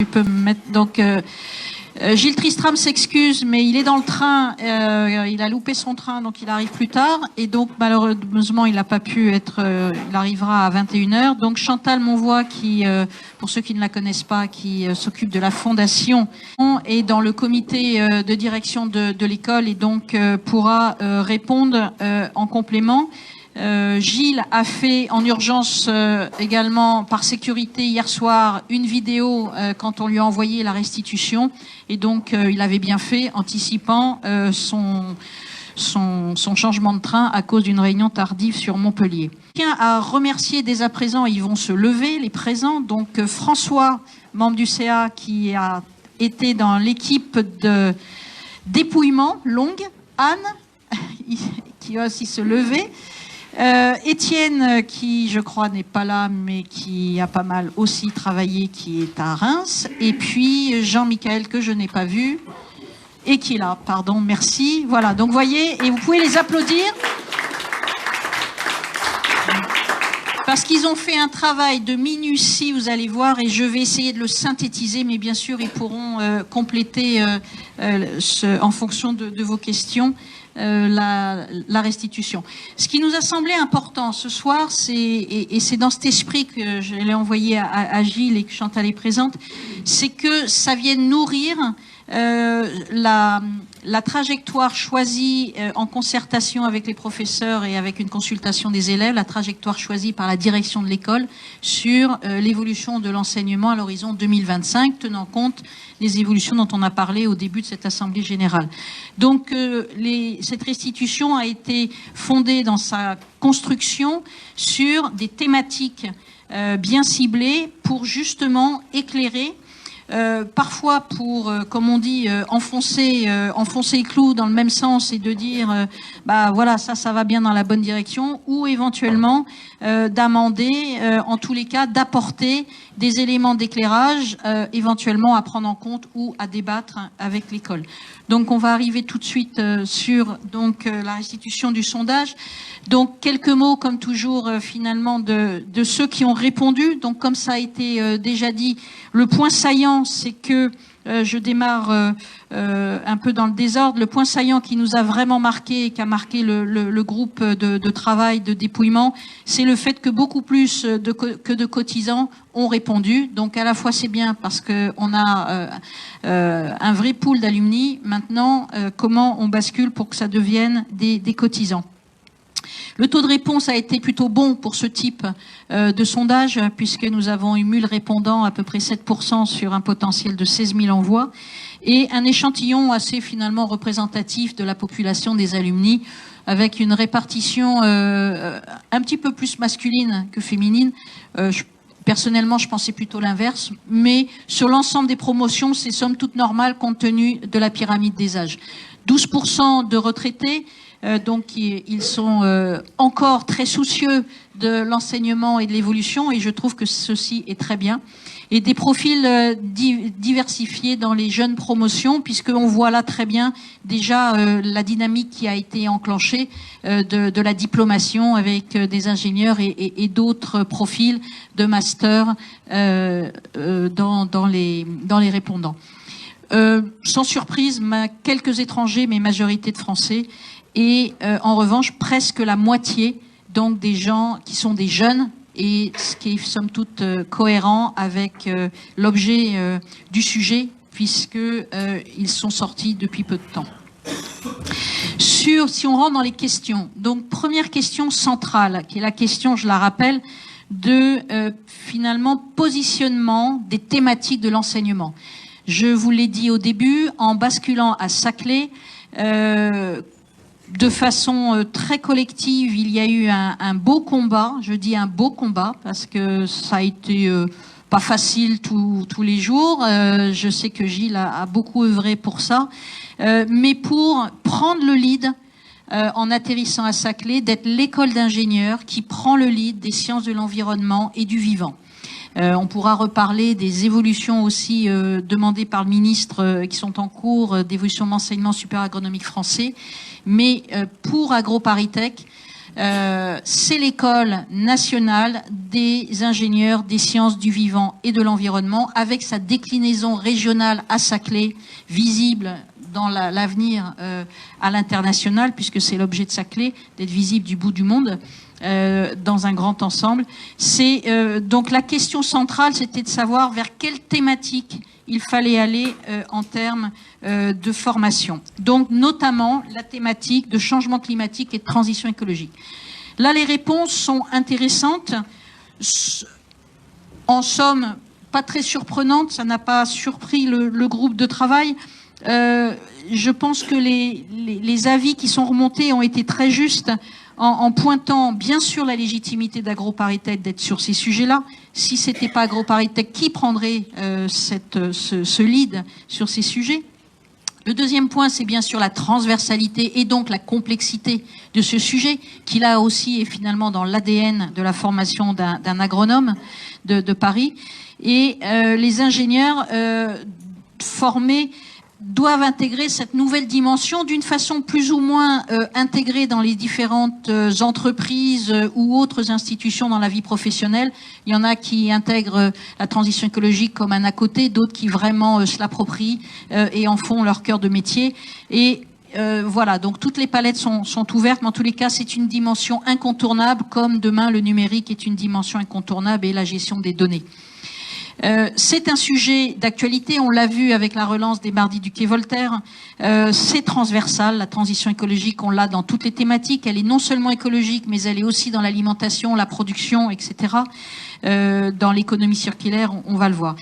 Tu peux me mettre donc Gilles Tristram s'excuse, mais il est dans le train. Il a loupé son train, donc il arrive plus tard. Et donc malheureusement, il n'a pas pu être. Il arrivera à 21h. Donc Chantal Monvoix, qui, pour ceux qui ne la connaissent pas, qui s'occupe de la fondation, est dans le comité de direction de l'école et donc pourra répondre en complément. Gilles a fait en urgence également par sécurité hier soir une vidéo quand on lui a envoyé la restitution et donc il avait bien fait anticipant son changement de train à cause d'une réunion tardive sur Montpellier. Je tiens à remercier dès à présent, ils vont se lever les présents, donc François, membre du CA qui a été dans l'équipe de dépouillement longue, Anne qui va aussi se lever. Étienne, qui je crois n'est pas là, mais qui a pas mal aussi travaillé, qui est à Reims. Et puis Jean-Michel, que je n'ai pas vu, et qui est là, pardon, merci. Voilà, donc voyez, et vous pouvez les applaudir. Parce qu'ils ont fait un travail de minutie, vous allez voir, et je vais essayer de le synthétiser, mais bien sûr, ils pourront compléter en fonction de vos questions. La restitution. Ce qui nous a semblé important ce soir, et c'est dans cet esprit que je l'ai envoyé à Gilles et que Chantal est présente, c'est que ça vienne nourrir la trajectoire choisie en concertation avec les professeurs et avec une consultation des élèves, la trajectoire choisie par la direction de l'école sur l'évolution de l'enseignement à l'horizon 2025, tenant compte des évolutions dont on a parlé au début de cette Assemblée générale. Donc cette restitution a été fondée dans sa construction sur des thématiques bien ciblées pour justement éclairer parfois pour, comme on dit, enfoncer le clou dans le même sens et de dire, bah voilà, ça va bien dans la bonne direction, ou éventuellement d'amender, en tous les cas, d'apporter des éléments d'éclairage, éventuellement à prendre en compte ou à débattre avec l'école. Donc, on va arriver tout de suite sur donc la restitution du sondage. Donc, quelques mots, comme toujours, finalement, de ceux qui ont répondu. Donc, comme ça a été déjà dit, le point saillant, c'est que je démarre un peu dans le désordre. Le point saillant qui nous a vraiment marqué et qui a marqué le groupe de travail de dépouillement, c'est le fait que beaucoup plus que de cotisants ont répondu. Donc à la fois c'est bien parce que on a un vrai pool d'alumni. Maintenant, comment on bascule pour que ça devienne des cotisants? Le taux de réponse a été plutôt bon pour ce type de sondage, puisque nous avons eu 1000 répondants, à peu près 7% sur un potentiel de 16 000 envois, et un échantillon assez finalement représentatif de la population des alumni, avec une répartition un petit peu plus masculine que féminine. Personnellement, je pensais plutôt l'inverse, mais sur l'ensemble des promotions, c'est somme toute normale compte tenu de la pyramide des âges. 12% de retraités, donc ils sont encore très soucieux de l'enseignement et de l'évolution, et je trouve que ceci est très bien. Et des profils diversifiés dans les jeunes promotions, puisqu'on voit là très bien déjà la dynamique qui a été enclenchée de la diplomation avec des ingénieurs et d'autres profils de master dans les répondants. Sans surprise, quelques étrangers, mais majorité de Français, et en revanche presque la moitié donc des gens qui sont des jeunes, et ce qui est somme toute cohérent avec l'objet du sujet, puisque ils sont sortis depuis peu de temps. Si on rentre dans les questions, donc première question centrale, qui est la question, je la rappelle, de finalement positionnement des thématiques de l'enseignement. Je vous l'ai dit au début, en basculant à Saclay, de façon très collective, il y a eu un beau combat. Je dis un beau combat parce que ça a été pas facile tous les jours. Je sais que Gilles a beaucoup œuvré pour ça, mais pour prendre le lead en atterrissant à Saclay, d'être l'école d'ingénieurs qui prend le lead des sciences de l'environnement et du vivant. On pourra reparler des évolutions aussi demandées par le ministre qui sont en cours d'évolution de l'enseignement supérieur agronomique français. Mais pour AgroParisTech, c'est l'école nationale des ingénieurs des sciences du vivant et de l'environnement, avec sa déclinaison régionale à Saclay, visible dans l'avenir à l'international, puisque c'est l'objet de Saclay, d'être visible du bout du monde, dans un grand ensemble. C'est donc la question centrale, c'était de savoir vers quelle thématique il fallait aller en termes de formation. Donc notamment la thématique de changement climatique et de transition écologique. Là, les réponses sont intéressantes, en somme pas très surprenantes, ça n'a pas surpris le groupe de travail. Je pense que les avis qui sont remontés ont été très justes, en pointant bien sûr la légitimité d'AgroParisTech d'être sur ces sujets-là. Si c'était pas AgroParisTech, qui prendrait ce lead sur ces sujets? Le deuxième point, c'est bien sûr la transversalité et donc la complexité de ce sujet, qui là aussi est finalement dans l'ADN de la formation d'un agronome de Paris. Et les ingénieurs formés doivent intégrer cette nouvelle dimension d'une façon plus ou moins intégrée dans les différentes entreprises ou autres institutions dans la vie professionnelle. Il y en a qui intègrent la transition écologique comme un à côté, d'autres qui vraiment se l'approprient et en font leur cœur de métier. Et voilà, donc toutes les palettes sont ouvertes, mais en tous les cas, c'est une dimension incontournable, comme demain le numérique est une dimension incontournable et la gestion des données. C'est un sujet d'actualité, on l'a vu avec la relance des Mardis du Quai Voltaire, c'est transversal, la transition écologique, on l'a dans toutes les thématiques, elle est non seulement écologique, mais elle est aussi dans l'alimentation, la production, etc. Dans l'économie circulaire, on va le voir.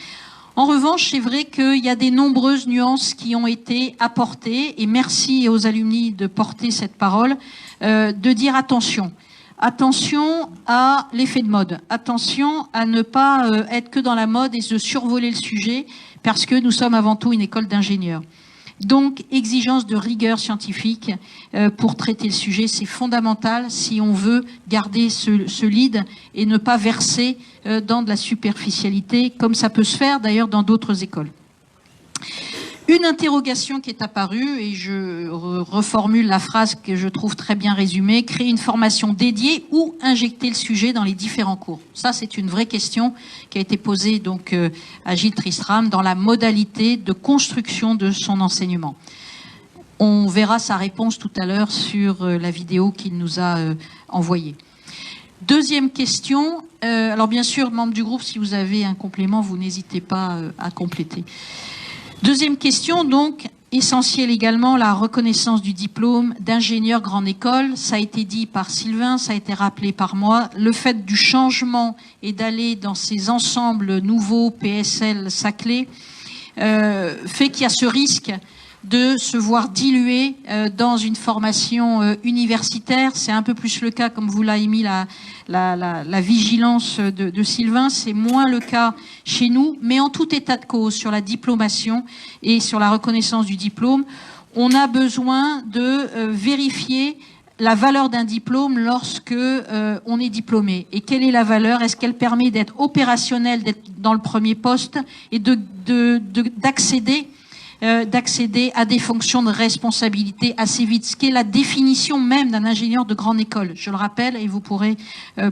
En revanche, c'est vrai qu'il y a des nombreuses nuances qui ont été apportées, et merci aux alumni de porter cette parole, de dire attention. Attention à l'effet de mode. Attention à ne pas être que dans la mode et de survoler le sujet, parce que nous sommes avant tout une école d'ingénieurs. Donc, exigence de rigueur scientifique pour traiter le sujet, c'est fondamental si on veut garder ce lead et ne pas verser dans de la superficialité, comme ça peut se faire d'ailleurs dans d'autres écoles. Une interrogation qui est apparue, et je reformule la phrase que je trouve très bien résumée, créer une formation dédiée ou injecter le sujet dans les différents cours. Ça, c'est une vraie question qui a été posée donc à Gilles Tristram dans la modalité de construction de son enseignement. On verra sa réponse tout à l'heure sur la vidéo qu'il nous a envoyée. Deuxième question, alors bien sûr, membres du groupe, si vous avez un complément, vous n'hésitez pas à compléter. Deuxième question, donc, essentielle également, la reconnaissance du diplôme d'ingénieur grande école. Ça a été dit par Sylvain, ça a été rappelé par moi. Le fait du changement et d'aller dans ces ensembles nouveaux, PSL, Saclay, fait qu'il y a ce risque de se voir diluer dans une formation universitaire. C'est un peu plus le cas, comme vous l'a émis la vigilance de Sylvain. C'est moins le cas chez nous, mais en tout état de cause, sur la diplomation et sur la reconnaissance du diplôme, on a besoin de vérifier la valeur d'un diplôme lorsque on est diplômé. Et quelle est la valeur? Est-ce qu'elle permet d'être opérationnelle, d'être dans le premier poste et d'accéder à des fonctions de responsabilité assez vite, ce qui est la définition même d'un ingénieur de grande école. Je le rappelle, et vous pourrez,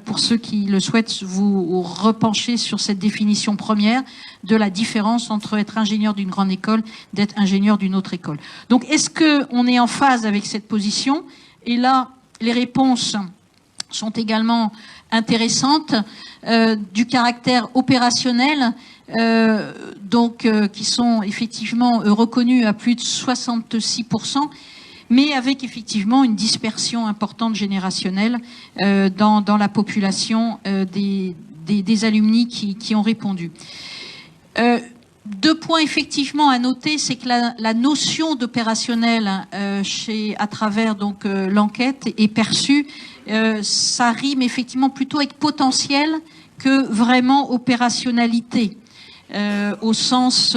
pour ceux qui le souhaitent, vous repencher sur cette définition première de la différence entre être ingénieur d'une grande école, d'être ingénieur d'une autre école. Donc, est-ce qu'on est en phase avec cette position? Et là, les réponses sont également intéressantes, du caractère opérationnel, qui sont effectivement reconnus à plus de 66%, mais avec effectivement une dispersion importante générationnelle dans la population des alumni qui ont répondu. Deux points effectivement à noter, c'est que la notion d'opérationnel à travers donc l'enquête est perçue, ça rime effectivement plutôt avec potentiel que vraiment opérationnalité. Au sens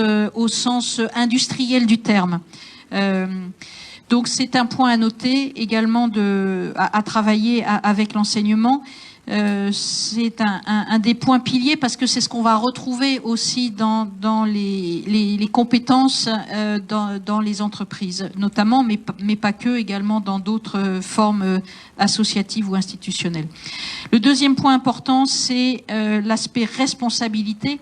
industriel du terme. Donc c'est un point à noter également à travailler avec l'enseignement. c'est un des points piliers parce que c'est ce qu'on va retrouver aussi dans les compétences dans les entreprises, notamment, mais pas que, également dans d'autres formes associatives ou institutionnelles. Le deuxième point important, c'est l'aspect responsabilité.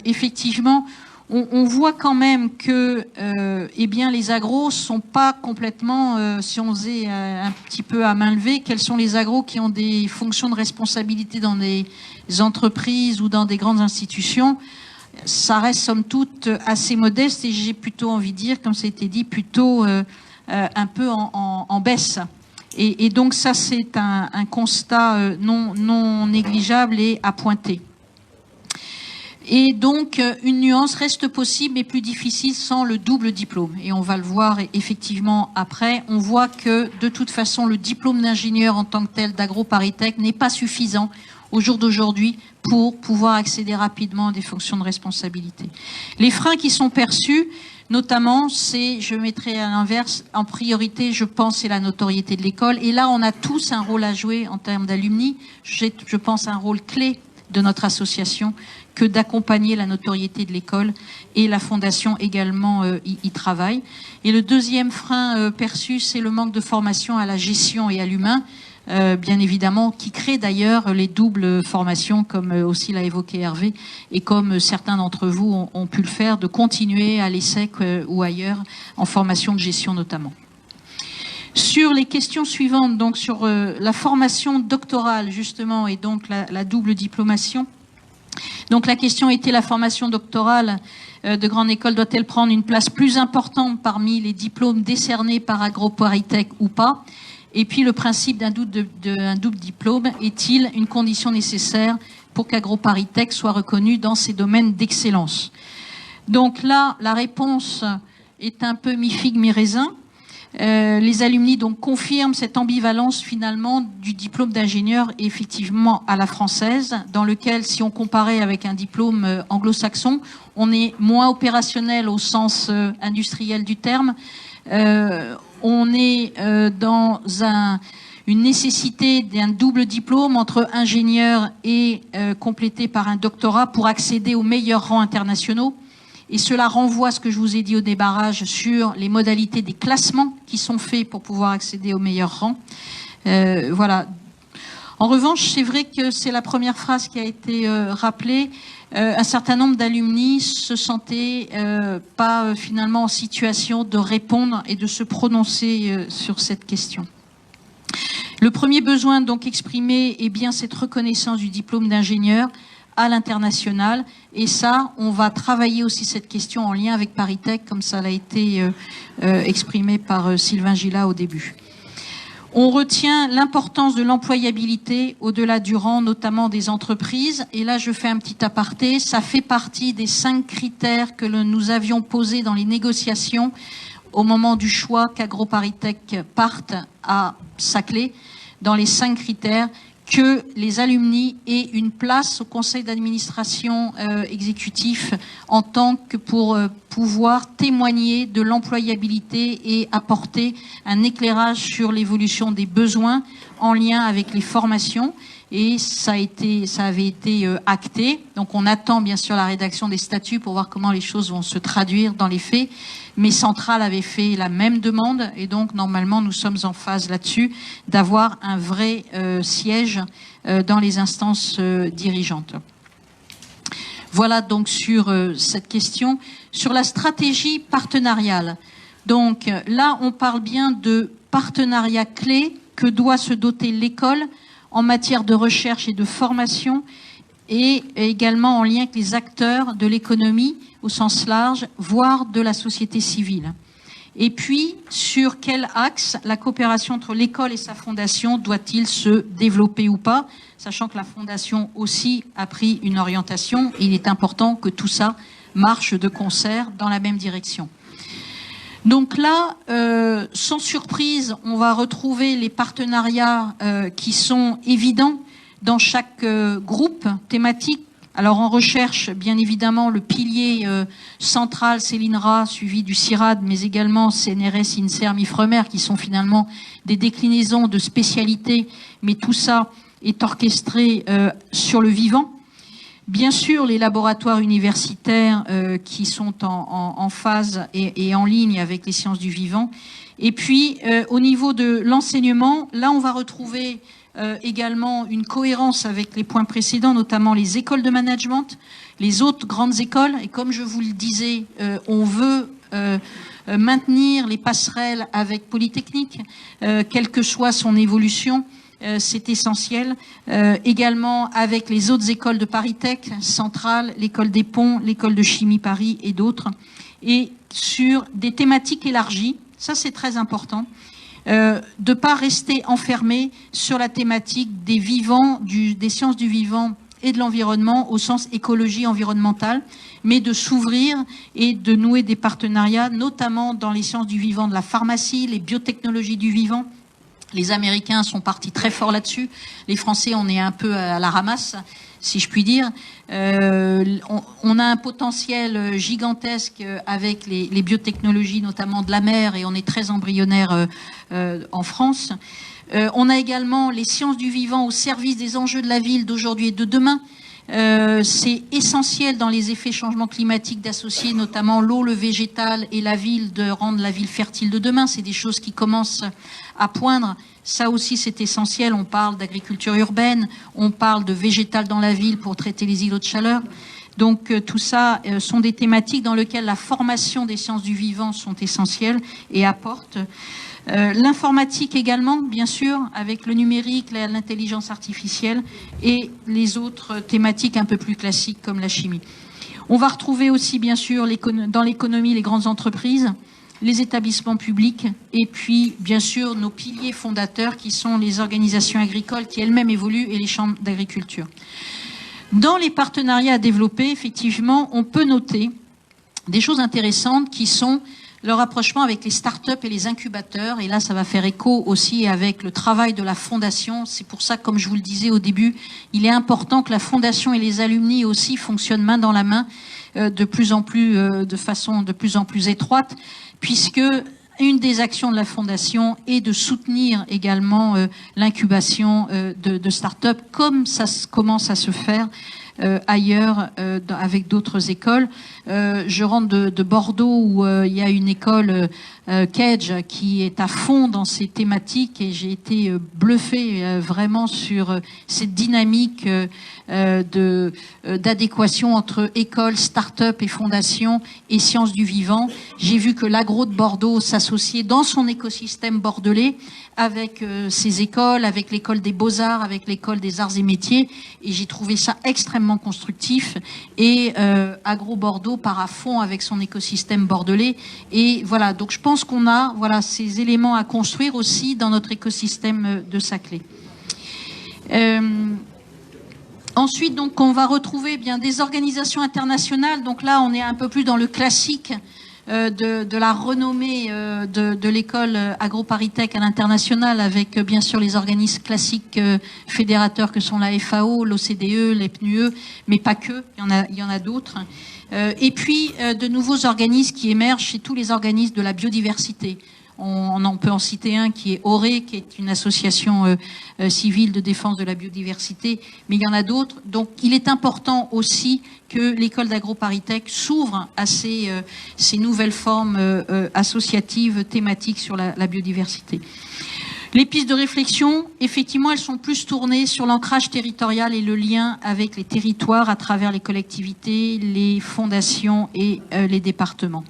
Effectivement, on voit quand même que eh bien, les agros sont pas complètement, si on faisait un petit peu à main levée, quels sont les agros qui ont des fonctions de responsabilité dans des entreprises ou dans des grandes institutions. Ça reste somme toute assez modeste et j'ai plutôt envie de dire, comme ça a été dit, plutôt un peu en baisse. Et donc ça, c'est un constat non négligeable et à pointer. Et donc, une nuance reste possible, mais plus difficile sans le double diplôme. Et on va le voir effectivement après. On voit que, de toute façon, le diplôme d'ingénieur en tant que tel d'AgroParisTech n'est pas suffisant au jour d'aujourd'hui pour pouvoir accéder rapidement à des fonctions de responsabilité. Les freins qui sont perçus, notamment, c'est, je mettrai à l'inverse, en priorité, je pense, c'est la notoriété de l'école. Et là, on a tous un rôle à jouer en termes d'alumni. Je pense un rôle clé de notre association que d'accompagner la notoriété de l'école et la fondation également y travaille. Et le deuxième frein perçu, c'est le manque de formation à la gestion et à l'humain, bien évidemment, qui crée d'ailleurs les doubles formations, comme aussi l'a évoqué Hervé, et comme certains d'entre vous ont pu le faire, de continuer à l'ESSEC ou ailleurs, en formation de gestion notamment. Sur les questions suivantes, donc sur la formation doctorale justement et donc la double diplomation. Donc la question était, la formation doctorale de grande école doit-elle prendre une place plus importante parmi les diplômes décernés par AgroParisTech ou pas? Et puis le principe d'un double diplôme est-il une condition nécessaire pour qu'AgroParisTech soit reconnu dans ses domaines d'excellence? Donc là, la réponse est un peu mi-figue, mi-raisin. Les alumni donc confirment cette ambivalence finalement du diplôme d'ingénieur effectivement à la française, dans lequel, si on comparait avec un diplôme anglo-saxon, on est moins opérationnel au sens industriel du terme. On est dans une nécessité d'un double diplôme entre ingénieur et complété par un doctorat pour accéder aux meilleurs rangs internationaux. Et cela renvoie à ce que je vous ai dit au débarrage sur les modalités des classements qui sont faits pour pouvoir accéder aux meilleurs rangs. Voilà. En revanche, c'est vrai que c'est la première phrase qui a été rappelée. Un certain nombre d'alumni se sentaient pas finalement en situation de répondre et de se prononcer sur cette question. Le premier besoin donc exprimé est bien cette reconnaissance du diplôme d'ingénieur à l'international, et ça, on va travailler aussi cette question en lien avec ParisTech, comme ça a été exprimé par Sylvain Gillat au début. On retient l'importance de l'employabilité au-delà du rang, notamment des entreprises, et là je fais un petit aparté, ça fait partie des 5 critères que nous avions posés dans les négociations au moment du choix qu'AgroParisTech parte à Saclay, dans les 5 critères, que les alumni aient une place au conseil d'administration exécutif en tant que pour pouvoir témoigner de l'employabilité et apporter un éclairage sur l'évolution des besoins en lien avec les formations. Et ça avait été acté. Donc on attend bien sûr la rédaction des statuts pour voir comment les choses vont se traduire dans les faits. Mais Centrale avait fait la même demande et donc normalement nous sommes en phase là-dessus d'avoir un vrai siège dans les instances dirigeantes. Voilà donc sur cette question. Sur la stratégie partenariale. Donc là on parle bien de partenariat clé que doit se doter l'école en matière de recherche et de formation, et également en lien avec les acteurs de l'économie au sens large, voire de la société civile. Et puis, sur quel axe la coopération entre l'école et sa fondation doit-il se développer ou pas, sachant que la fondation aussi a pris une orientation, il est important que tout ça marche de concert dans la même direction. Donc là, sans surprise, on va retrouver les partenariats qui sont évidents dans chaque groupe thématique Alors en recherche, bien évidemment, le pilier central, c'est l'INRA, suivi du CIRAD, mais également CNRS, INSERM, IFREMER, qui sont finalement des déclinaisons de spécialités, mais tout ça est orchestré sur le vivant. Bien sûr, les laboratoires universitaires qui sont en phase et en ligne avec les sciences du vivant. Et puis, au niveau de l'enseignement, là, on va retrouver également une cohérence avec les points précédents, notamment les écoles de management, les autres grandes écoles. Et comme je vous le disais, on veut maintenir les passerelles avec Polytechnique, quelle que soit son évolution. C'est essentiel. Également avec les autres écoles de ParisTech, Centrale, l'école des Ponts, l'école de Chimie Paris et d'autres. Et sur des thématiques élargies, ça c'est très important, de ne pas rester enfermé sur la thématique des vivants, des sciences du vivant et de l'environnement au sens écologie environnementale, mais de s'ouvrir et de nouer des partenariats, notamment dans les sciences du vivant, de la pharmacie, les biotechnologies du vivant. Les Américains sont partis très fort là-dessus. Les Français, on est un peu à la ramasse, si je puis dire. On a un potentiel gigantesque avec les biotechnologies, notamment de la mer, et on est très embryonnaire en France. On a également les sciences du vivant au service des enjeux de la ville d'aujourd'hui et de demain. C'est essentiel dans les effets changement climatique d'associer notamment l'eau, le végétal et la ville, de rendre la ville fertile de demain. C'est des choses qui commencent à poindre. Ça aussi, c'est essentiel. On parle d'agriculture urbaine, on parle de végétal dans la ville pour traiter les îlots de chaleur. Donc tout ça sont des thématiques dans lesquelles la formation des sciences du vivant sont essentielles et apportent. L'informatique également, bien sûr, avec le numérique, l'intelligence artificielle et les autres thématiques un peu plus classiques comme la chimie. On va retrouver aussi, bien sûr, dans l'économie, les grandes entreprises, les établissements publics et puis, bien sûr, nos piliers fondateurs qui sont les organisations agricoles qui elles-mêmes évoluent et les chambres d'agriculture. Dans les partenariats à développer, effectivement, on peut noter des choses intéressantes qui sont le rapprochement avec les start-up et les incubateurs. Et là, ça va faire écho aussi avec le travail de la Fondation. C'est pour ça, comme je vous le disais au début, il est important que la Fondation et les alumni aussi fonctionnent main dans la main de façon de plus en plus étroite, puisque une des actions de la Fondation est de soutenir également l'incubation de start-up, comme ça commence à se faire ailleurs avec d'autres écoles. Je rentre de Bordeaux où il y a une école Cage qui est à fond dans ces thématiques et j'ai été bluffée vraiment sur cette dynamique d'adéquation entre école, start-up et fondation et sciences du vivant. J'ai vu que l'agro de Bordeaux s'associait dans son écosystème bordelais avec ses écoles, avec l'école des beaux-arts, avec l'école des arts et métiers, et j'ai trouvé ça extrêmement constructif. Et Agro Bordeaux part à fond avec son écosystème bordelais. Et voilà, donc je pense qu'on a ces éléments à construire aussi dans notre écosystème de Saclay. Ensuite, donc, on va retrouver bien des organisations internationales. Donc là, on est un peu plus dans le classique de la renommée de l'école Agro-ParisTech à l'international, avec bien sûr les organismes classiques fédérateurs que sont la FAO, l'OCDE, les PNUE, mais pas que, il y en a d'autres. Et puis de nouveaux organismes qui émergent chez tous les organismes de la biodiversité. On peut en citer un qui est ORE, qui est une association civile de défense de la biodiversité, mais il y en a d'autres. Donc il est important aussi que l'école d'Agro-ParisTech s'ouvre à ces nouvelles formes associatives, thématiques sur la biodiversité. Les pistes de réflexion, effectivement, elles sont plus tournées sur l'ancrage territorial et le lien avec les territoires à travers les collectivités, les fondations et les départements.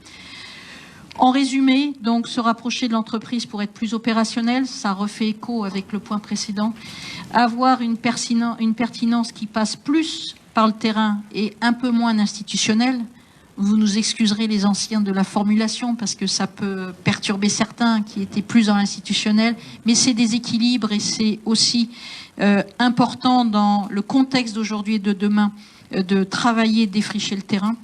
En résumé, donc, se rapprocher de l'entreprise pour être plus opérationnel, ça refait écho avec le point précédent. Avoir une pertinence qui passe plus par le terrain et un peu moins institutionnelle. Vous nous excuserez les anciens de la formulation parce que ça peut perturber certains qui étaient plus dans l'institutionnel, mais c'est des équilibres et c'est aussi important dans le contexte d'aujourd'hui et de demain de travailler, défricher le terrain.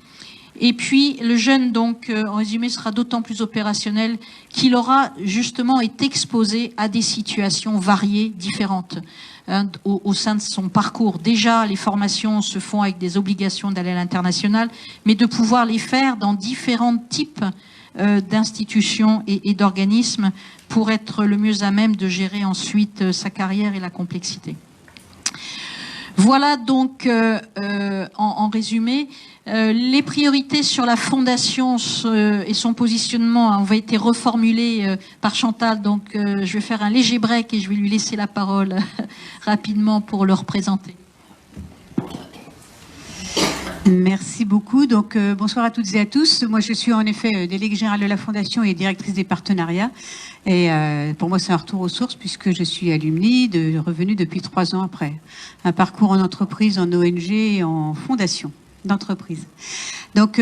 Et puis le jeune, donc, en résumé, sera d'autant plus opérationnel qu'il aura justement été exposé à des situations variées, différentes, hein, au sein de son parcours. Déjà, les formations se font avec des obligations d'aller à l'international, mais de pouvoir les faire dans différents types d'institutions et d'organismes pour être le mieux à même de gérer ensuite sa carrière et la complexité. Voilà donc en résumé les priorités sur la fondation et son positionnement ont été reformulées par Chantal, donc je vais faire un léger break et je vais lui laisser la parole rapidement pour le représenter. Merci beaucoup. Donc, bonsoir à toutes et à tous. Moi, je suis en effet déléguée générale de la Fondation et directrice des partenariats. Et pour moi, c'est un retour aux sources puisque je suis alumni de Revenu depuis 3 ans après. Un parcours en entreprise, en ONG et en fondation d'entreprise. Donc,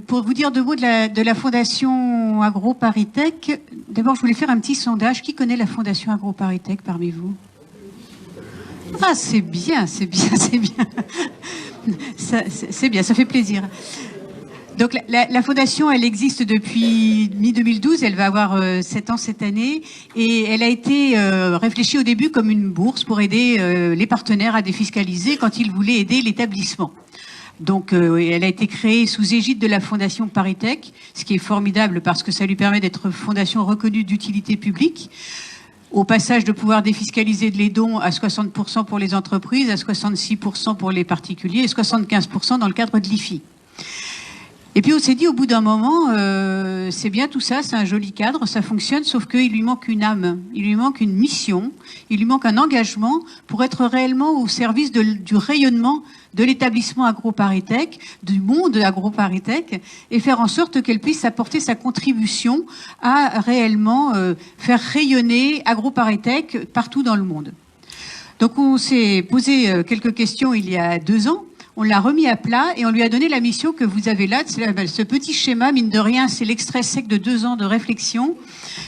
pour vous dire 2 mots de la Fondation AgroParisTech, d'abord, je voulais faire un petit sondage. Qui connaît la Fondation AgroParisTech parmi vous? Ah, c'est bien, c'est bien, c'est bien. C'est bien, ça fait plaisir. Donc la fondation, elle existe depuis mi-2012, elle va avoir 7 ans cette année, et elle a été réfléchie au début comme une bourse pour aider les partenaires à défiscaliser quand ils voulaient aider l'établissement. Donc elle a été créée sous égide de la Fondation ParisTech, ce qui est formidable parce que ça lui permet d'être fondation reconnue d'utilité publique. Au passage de pouvoir défiscaliser les dons à 60% pour les entreprises, à 66% pour les particuliers et 75% dans le cadre de l'IFI. Et puis on s'est dit au bout d'un moment, c'est bien tout ça, c'est un joli cadre, ça fonctionne, sauf qu'il lui manque une âme, il lui manque une mission, il lui manque un engagement pour être réellement au service du rayonnement de l'établissement AgroParisTech, du monde AgroParisTech, et faire en sorte qu'elle puisse apporter sa contribution à réellement faire rayonner AgroParisTech partout dans le monde. Donc on s'est posé quelques questions il y a 2 ans. On l'a remis à plat et on lui a donné la mission que vous avez là. Ce petit schéma, mine de rien, c'est l'extrait sec de 2 ans de réflexion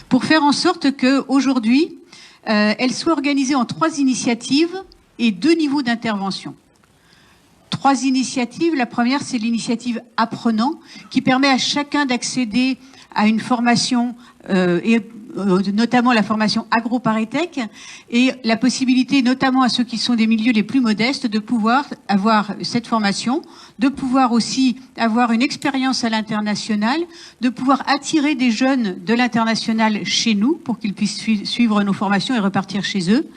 pour faire en sorte qu'aujourd'hui, elle soit organisée en 3 initiatives et 2 niveaux d'intervention. 3 initiatives. La première, c'est l'initiative Apprenant, qui permet à chacun d'accéder à une formation et notamment la formation AgroParisTech et la possibilité, notamment à ceux qui sont des milieux les plus modestes, de pouvoir avoir cette formation, de pouvoir aussi avoir une expérience à l'international, de pouvoir attirer des jeunes de l'international chez nous pour qu'ils puissent suivre nos formations et repartir chez eux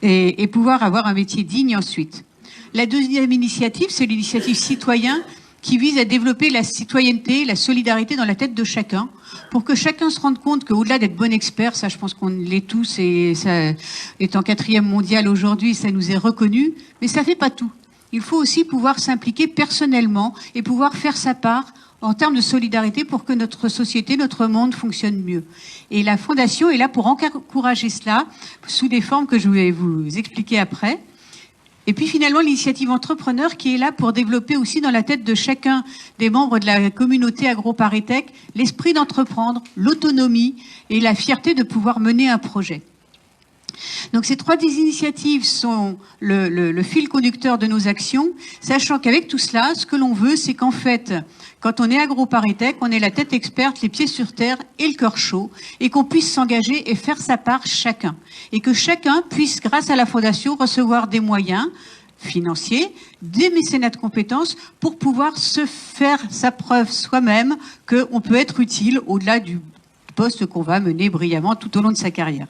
et pouvoir avoir un métier digne ensuite. La deuxième initiative, c'est l'initiative Citoyen qui vise à développer la citoyenneté, la solidarité dans la tête de chacun, pour que chacun se rende compte qu'au-delà d'être bon expert, ça je pense qu'on l'est tous, et ça est en 4e mondial aujourd'hui, ça nous est reconnu, mais ça fait pas tout. Il faut aussi pouvoir s'impliquer personnellement et pouvoir faire sa part en termes de solidarité pour que notre société, notre monde fonctionne mieux. Et la Fondation est là pour encourager cela, sous des formes que je vais vous expliquer après. Et puis finalement, l'initiative entrepreneur qui est là pour développer aussi dans la tête de chacun des membres de la communauté AgroParisTech l'esprit d'entreprendre, l'autonomie et la fierté de pouvoir mener un projet. Donc ces 3 initiatives sont le fil conducteur de nos actions, sachant qu'avec tout cela, ce que l'on veut, c'est qu'en fait, quand on est AgroParisTech, on est la tête experte, les pieds sur terre et le cœur chaud, et qu'on puisse s'engager et faire sa part chacun. Et que chacun puisse, grâce à la Fondation, recevoir des moyens financiers, des mécénats de compétences pour pouvoir se faire sa preuve soi-même qu'on peut être utile au-delà du poste qu'on va mener brillamment tout au long de sa carrière.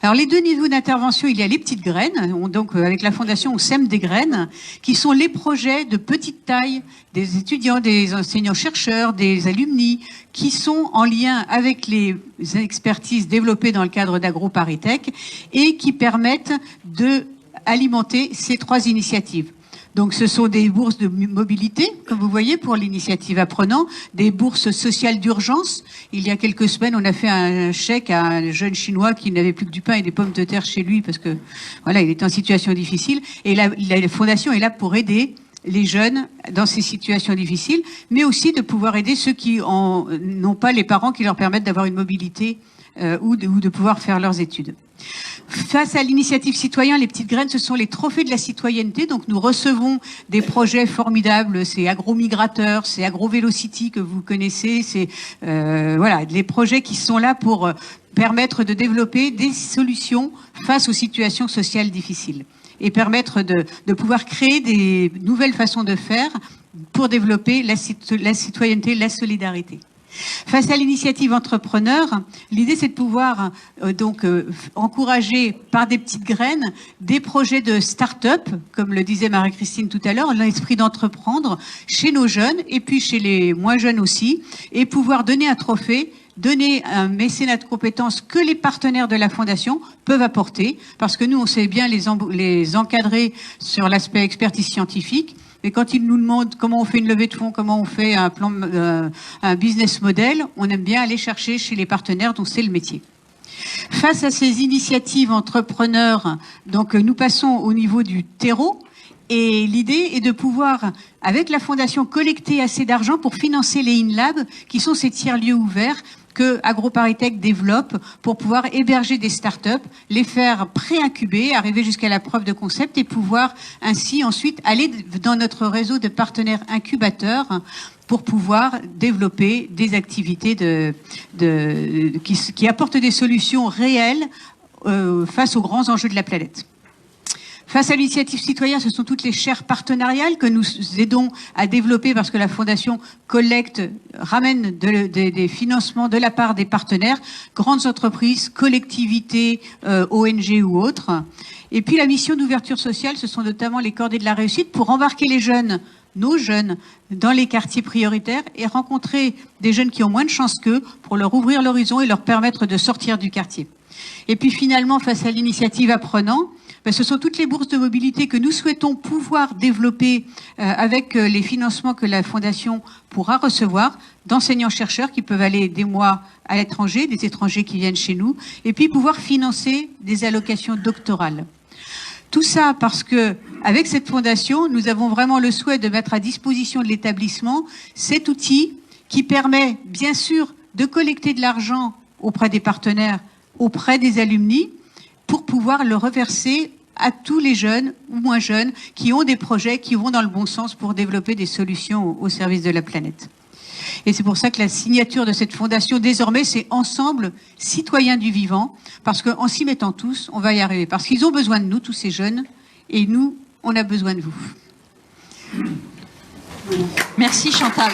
Alors les 2 niveaux d'intervention, il y a les petites graines, donc avec la Fondation on sème des graines, qui sont les projets de petite taille des étudiants, des enseignants-chercheurs, des alumni, qui sont en lien avec les expertises développées dans le cadre d'AgroParisTech et qui permettent d'alimenter ces 3 initiatives. Donc ce sont des bourses de mobilité, comme vous voyez, pour l'initiative Apprenant, des bourses sociales d'urgence. Il y a quelques semaines, on a fait un chèque à un jeune Chinois qui n'avait plus que du pain et des pommes de terre chez lui parce que voilà, il était en situation difficile. Et la Fondation est là pour aider les jeunes dans ces situations difficiles, mais aussi de pouvoir aider ceux qui n'ont pas les parents qui leur permettent d'avoir une mobilité ou de pouvoir faire leurs études. Face à l'initiative citoyen, les petites graines, ce sont les trophées de la citoyenneté. Donc nous recevons des projets formidables. C'est Agromigrateur, c'est AgroVélocity que vous connaissez. C'est voilà, les projets qui sont là pour permettre de développer des solutions face aux situations sociales difficiles et permettre de pouvoir créer des nouvelles façons de faire pour développer la citoyenneté, la solidarité. Face à l'initiative entrepreneur, l'idée c'est de pouvoir encourager par des petites graines des projets de start-up, comme le disait Marie-Christine tout à l'heure, l'esprit d'entreprendre chez nos jeunes et puis chez les moins jeunes aussi, et pouvoir donner un trophée, donner un mécénat de compétences que les partenaires de la Fondation peuvent apporter, parce que nous on sait bien les encadrer sur l'aspect expertise scientifique. Et quand ils nous demandent comment on fait une levée de fonds, comment on fait un plan, un business model, on aime bien aller chercher chez les partenaires dont c'est le métier. Face à ces initiatives entrepreneurs, donc nous passons au niveau du terreau. Et l'idée est de pouvoir, avec la Fondation, collecter assez d'argent pour financer les InLab, qui sont ces tiers-lieux ouverts que AgroParisTech développe pour pouvoir héberger des startups, les faire pré-incuber, arriver jusqu'à la preuve de concept et pouvoir ainsi ensuite aller dans notre réseau de partenaires incubateurs pour pouvoir développer des activités qui apportent des solutions réelles face aux grands enjeux de la planète. Face à l'initiative citoyenne, ce sont toutes les chaires partenariales que nous aidons à développer parce que la Fondation ramène des financements de la part des partenaires, grandes entreprises, collectivités, ONG ou autres. Et puis la mission d'ouverture sociale, ce sont notamment les cordées de la réussite pour embarquer les jeunes, nos jeunes, dans les quartiers prioritaires et rencontrer des jeunes qui ont moins de chance qu'eux pour leur ouvrir l'horizon et leur permettre de sortir du quartier. Et puis finalement, face à l'initiative Apprenant, ce sont toutes les bourses de mobilité que nous souhaitons pouvoir développer avec les financements que la Fondation pourra recevoir d'enseignants-chercheurs qui peuvent aller des mois à l'étranger, des étrangers qui viennent chez nous, et puis pouvoir financer des allocations doctorales. Tout ça parce que, avec cette Fondation, nous avons vraiment le souhait de mettre à disposition de l'établissement cet outil qui permet, bien sûr, de collecter de l'argent auprès des partenaires, auprès des alumni, pour pouvoir le reverser à tous les jeunes ou moins jeunes qui ont des projets qui vont dans le bon sens pour développer des solutions au service de la planète. Et c'est pour ça que la signature de cette fondation, désormais, c'est Ensemble, citoyens du vivant, parce qu'en s'y mettant tous, on va y arriver. Parce qu'ils ont besoin de nous, tous ces jeunes, et nous, on a besoin de vous. Merci Chantal.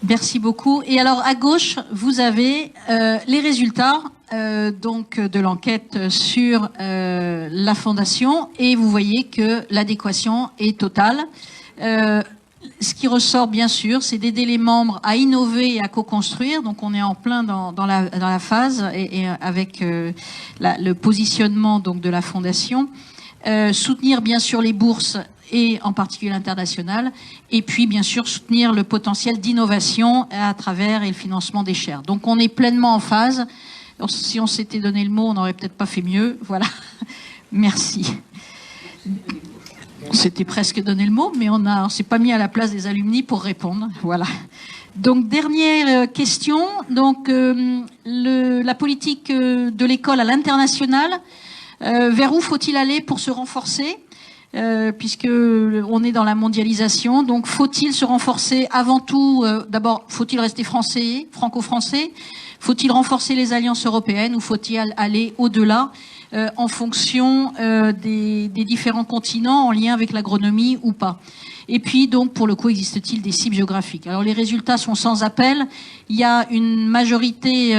Merci beaucoup. Et alors à gauche, vous avez les résultats donc de l'enquête sur la Fondation et vous voyez que l'adéquation est totale. Ce qui ressort bien sûr, c'est d'aider les membres à innover et à co-construire. Donc on est en plein dans la phase et avec le positionnement donc de la Fondation. Soutenir bien sûr les bourses et en particulier l'international, et puis bien sûr soutenir le potentiel d'innovation à travers et le financement des chaires. Donc on est pleinement en phase. Alors, si on s'était donné le mot, on n'aurait peut-être pas fait mieux. Voilà. Merci. On s'était presque donné le mot, mais on s'est pas mis à la place des alumni pour répondre. Voilà. Donc dernière question. Donc la politique de l'école à l'international. Vers où faut-il aller pour se renforcer puisque on est dans la mondialisation, donc faut-il se renforcer avant tout, d'abord faut-il rester français, franco-français, faut-il renforcer les alliances européennes ou faut-il aller au-delà en fonction des différents continents en lien avec l'agronomie ou pas? Et puis donc pour le coup existe-t-il des cibles géographiques? Alors les résultats sont sans appel, il y a une majorité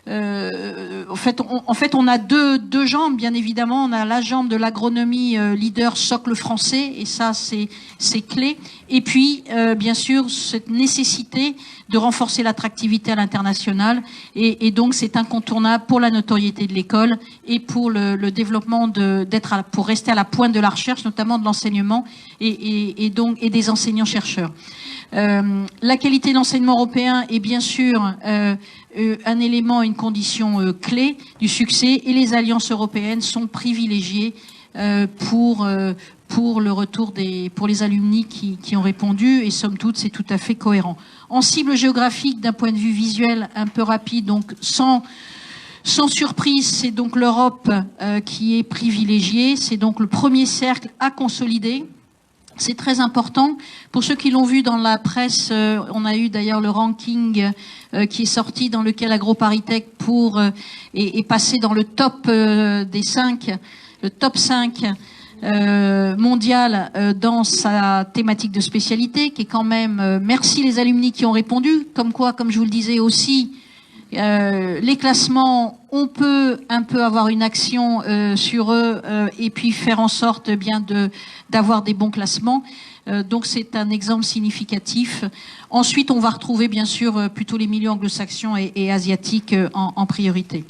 en fait on a deux jambes bien évidemment, on a la jambe de l'agronomie leader socle français et ça c'est clé, et puis bien sûr cette nécessité de renforcer l'attractivité à l'international et donc c'est incontournable pour la notoriété de l'école et pour le développement pour rester à la pointe de la recherche, notamment de l'enseignement et des enseignants-chercheurs. La qualité de l'enseignement européen est bien sûr un élément, une condition clé du succès et les alliances européennes sont privilégiées pour pour le retour pour les alumni qui ont répondu, et somme toute, c'est tout à fait cohérent. En cible géographique, d'un point de vue visuel, un peu rapide, donc sans surprise, c'est donc l'Europe qui est privilégiée, c'est donc le premier cercle à consolider. C'est très important. Pour ceux qui l'ont vu dans la presse, on a eu d'ailleurs le ranking qui est sorti, dans lequel AgroParisTech est passé dans le top des 5, le top 5 mondial dans sa thématique de spécialité, qui est quand même, merci les alumni qui ont répondu, comme quoi, comme je vous le disais aussi, les classements, on peut un peu avoir une action sur eux et puis faire en sorte bien d'avoir des bons classements. Donc c'est un exemple significatif. Ensuite, on va retrouver bien sûr plutôt les milieux anglo-saxons et asiatiques en priorité.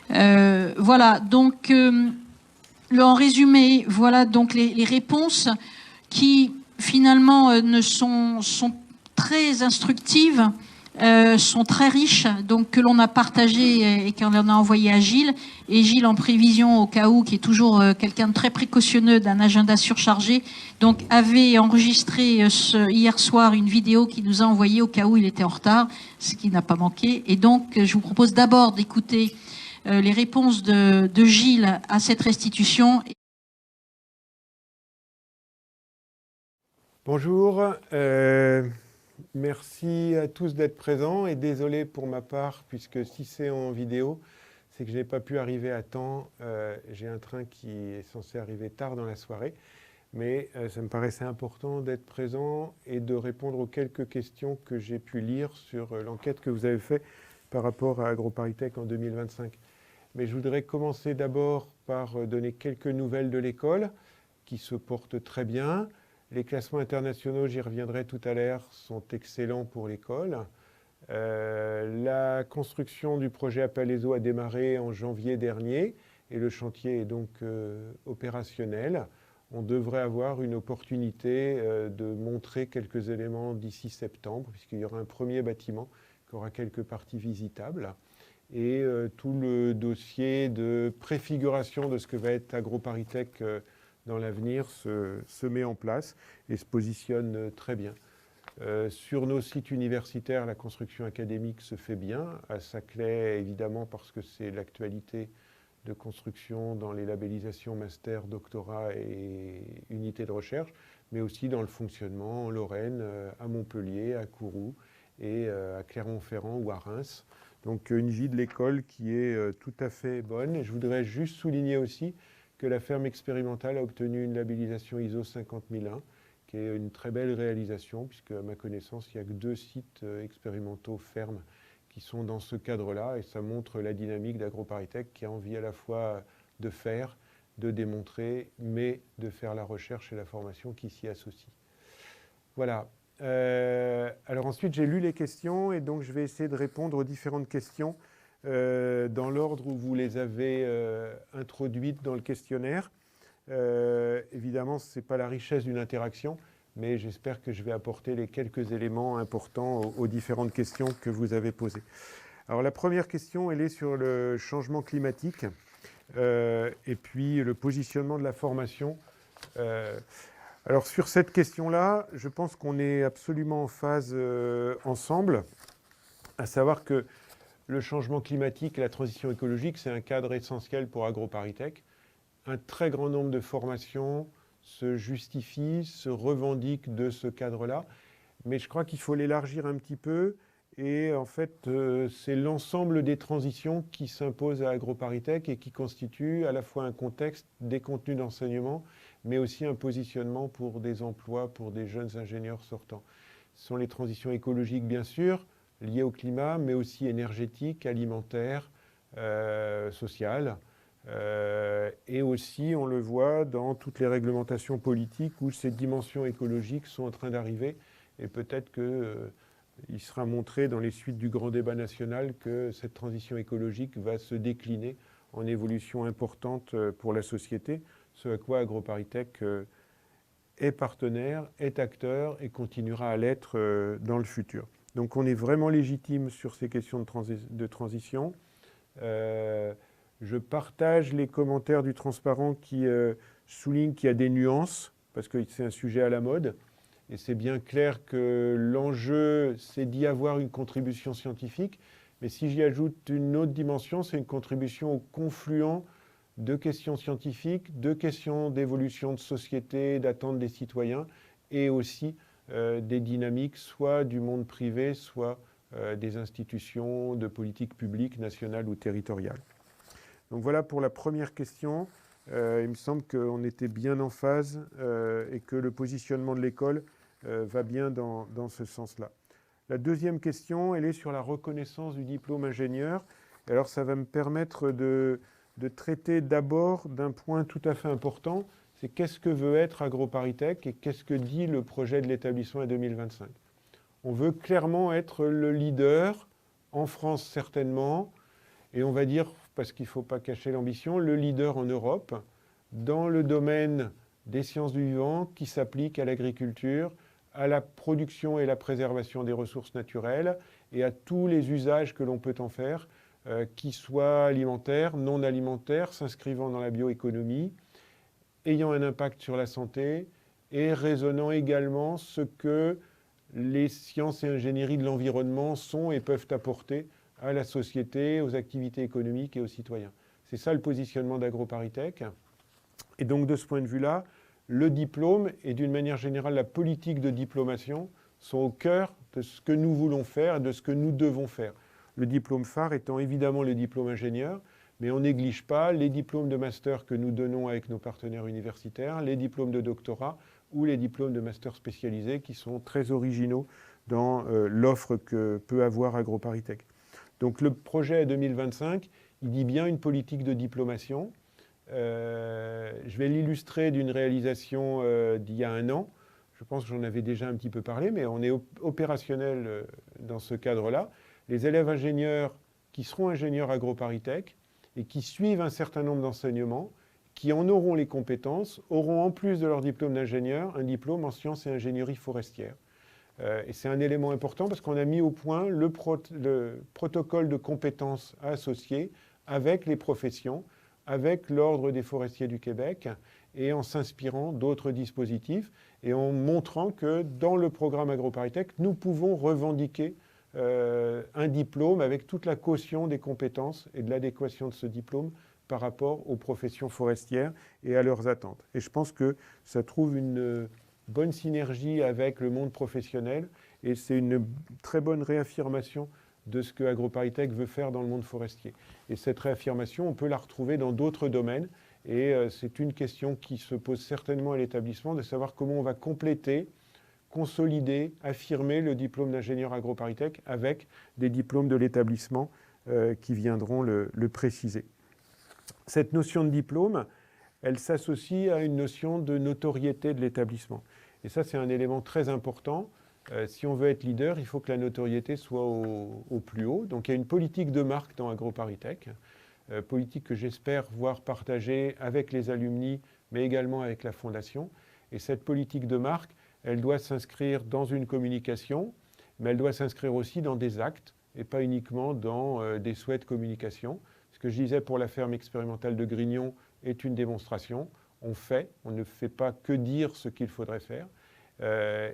Voilà, donc en résumé, voilà donc les réponses qui finalement sont très instructives. Sont très riches, donc que l'on a partagé et qu'on a envoyé à Gilles. Et Gilles, en prévision au cas où, qui est toujours quelqu'un de très précautionneux, d'un agenda surchargé, donc avait enregistré hier soir une vidéo qu'il nous a envoyée au cas où il était en retard, ce qui n'a pas manqué. Et donc, je vous propose d'abord d'écouter les réponses de Gilles à cette restitution. Bonjour. Merci à tous d'être présents et désolé pour ma part, puisque si c'est en vidéo, c'est que je n'ai pas pu arriver à temps. J'ai un train qui est censé arriver tard dans la soirée, mais ça me paraissait important d'être présent et de répondre aux quelques questions que j'ai pu lire sur l'enquête que vous avez faite par rapport à AgroParisTech en 2025. Mais je voudrais commencer d'abord par donner quelques nouvelles de l'école, qui se porte très bien. Les classements internationaux, j'y reviendrai tout à l'heure, sont excellents pour l'école. La construction du projet Appel-ESO a démarré en janvier dernier et le chantier est donc opérationnel. On devrait avoir une opportunité de montrer quelques éléments d'ici septembre, puisqu'il y aura un premier bâtiment qui aura quelques parties visitables. Et tout le dossier de préfiguration de ce que va être AgroParisTech dans l'avenir se met en place et se positionne très bien. Sur nos sites universitaires, la construction académique se fait bien. À Saclay, évidemment, parce que c'est l'actualité de construction dans les labellisations master, doctorat et unités de recherche, mais aussi dans le fonctionnement en Lorraine, à Montpellier, à Kourou et à Clermont-Ferrand ou à Reims. Donc une vie de l'école qui est tout à fait bonne. Et je voudrais juste souligner aussi que la ferme expérimentale a obtenu une labellisation ISO 50001, qui est une très belle réalisation, puisque à ma connaissance, il n'y a que 2 sites expérimentaux fermes qui sont dans ce cadre-là, et ça montre la dynamique d'AgroParisTech qui a envie à la fois de faire, de démontrer, mais de faire la recherche et la formation qui s'y associent. Voilà. Alors ensuite, j'ai lu les questions, et donc je vais essayer de répondre aux différentes questions dans l'ordre où vous les avez introduites dans le questionnaire. Évidemment, ce n'est pas la richesse d'une interaction, mais j'espère que je vais apporter les quelques éléments importants aux différentes questions que vous avez posées. Alors la première question, elle est sur le changement climatique et puis le positionnement de la formation. Alors sur cette question-là, je pense qu'on est absolument en phase ensemble, à savoir que le changement climatique et la transition écologique, c'est un cadre essentiel pour AgroParisTech. Un très grand nombre de formations se justifient, se revendiquent de ce cadre-là, mais je crois qu'il faut l'élargir un petit peu. Et en fait, c'est l'ensemble des transitions qui s'imposent à AgroParisTech et qui constituent à la fois un contexte, des contenus d'enseignement, mais aussi un positionnement pour des emplois, pour des jeunes ingénieurs sortants. Ce sont les transitions écologiques, bien sûr, liées au climat, mais aussi énergétiques, alimentaires, sociales. Et aussi, on le voit dans toutes les réglementations politiques où ces dimensions écologiques sont en train d'arriver. Et peut-être qu'il sera montré dans les suites du grand débat national que cette transition écologique va se décliner en évolution importante pour la société, ce à quoi AgroParisTech est partenaire, est acteur et continuera à l'être dans le futur. Donc on est vraiment légitime sur ces questions de transition. Je partage les commentaires du transparent qui souligne qu'il y a des nuances, parce que c'est un sujet à la mode, et c'est bien clair que l'enjeu, c'est d'y avoir une contribution scientifique, mais si j'y ajoute une autre dimension, c'est une contribution au confluent de questions scientifiques, de questions d'évolution de société, d'attente des citoyens, et aussi des dynamiques, soit du monde privé, soit des institutions de politique publique nationale ou territoriale. Donc voilà pour la première question. Il me semble qu'on était bien en phase et que le positionnement de l'école va bien dans ce sens-là. La deuxième question, elle est sur la reconnaissance du diplôme ingénieur. Alors ça va me permettre de traiter d'abord d'un point tout à fait important, c'est qu'est-ce que veut être AgroParisTech et qu'est-ce que dit le projet de l'établissement à 2025. On veut clairement être le leader, en France certainement, et on va dire, parce qu'il ne faut pas cacher l'ambition, le leader en Europe, dans le domaine des sciences du vivant qui s'appliquent à l'agriculture, à la production et la préservation des ressources naturelles et à tous les usages que l'on peut en faire, qui soient alimentaires, non alimentaires, s'inscrivant dans la bioéconomie, ayant un impact sur la santé et raisonnant également ce que les sciences et ingénieries de l'environnement sont et peuvent apporter à la société, aux activités économiques et aux citoyens. C'est ça le positionnement d'AgroParisTech. Et donc de ce point de vue-là, le diplôme et d'une manière générale la politique de diplomation sont au cœur de ce que nous voulons faire et de ce que nous devons faire. Le diplôme phare étant évidemment le diplôme ingénieur, mais on ne néglige pas les diplômes de master que nous donnons avec nos partenaires universitaires, les diplômes de doctorat ou les diplômes de master spécialisés qui sont très originaux dans l'offre que peut avoir AgroParisTech. Donc le projet à 2025, il dit bien une politique de diplomation. Je vais l'illustrer d'une réalisation d'il y a un an. Je pense que j'en avais déjà un petit peu parlé, mais on est opérationnel dans ce cadre-là. Les élèves ingénieurs qui seront ingénieurs AgroParisTech et qui suivent un certain nombre d'enseignements, qui en auront les compétences, auront en plus de leur diplôme d'ingénieur, un diplôme en sciences et ingénierie forestière. Et c'est un élément important parce qu'on a mis au point le protocole de compétences à associer avec les professions, avec l'Ordre des forestiers du Québec, et en s'inspirant d'autres dispositifs, et en montrant que dans le programme AgroParisTech, nous pouvons revendiquer un diplôme avec toute la caution des compétences et de l'adéquation de ce diplôme par rapport aux professions forestières et à leurs attentes. Et je pense que ça trouve une bonne synergie avec le monde professionnel, et c'est une très bonne réaffirmation de ce que AgroParisTech veut faire dans le monde forestier. Et cette réaffirmation, on peut la retrouver dans d'autres domaines, et c'est une question qui se pose certainement à l'établissement, de savoir comment on va compléter, consolider, affirmer le diplôme d'ingénieur AgroParisTech avec des diplômes de l'établissement qui viendront le préciser. Cette notion de diplôme, elle s'associe à une notion de notoriété de l'établissement. Et ça, c'est un élément très important. Si on veut être leader, il faut que la notoriété soit au plus haut. Donc il y a une politique de marque dans AgroParisTech, politique que j'espère voir partagée avec les alumni, mais également avec la fondation. Et cette politique de marque, elle doit s'inscrire dans une communication, mais elle doit s'inscrire aussi dans des actes, et pas uniquement dans des souhaits de communication. Ce que je disais pour la ferme expérimentale de Grignon est une démonstration. On fait, on ne fait pas que dire ce qu'il faudrait faire.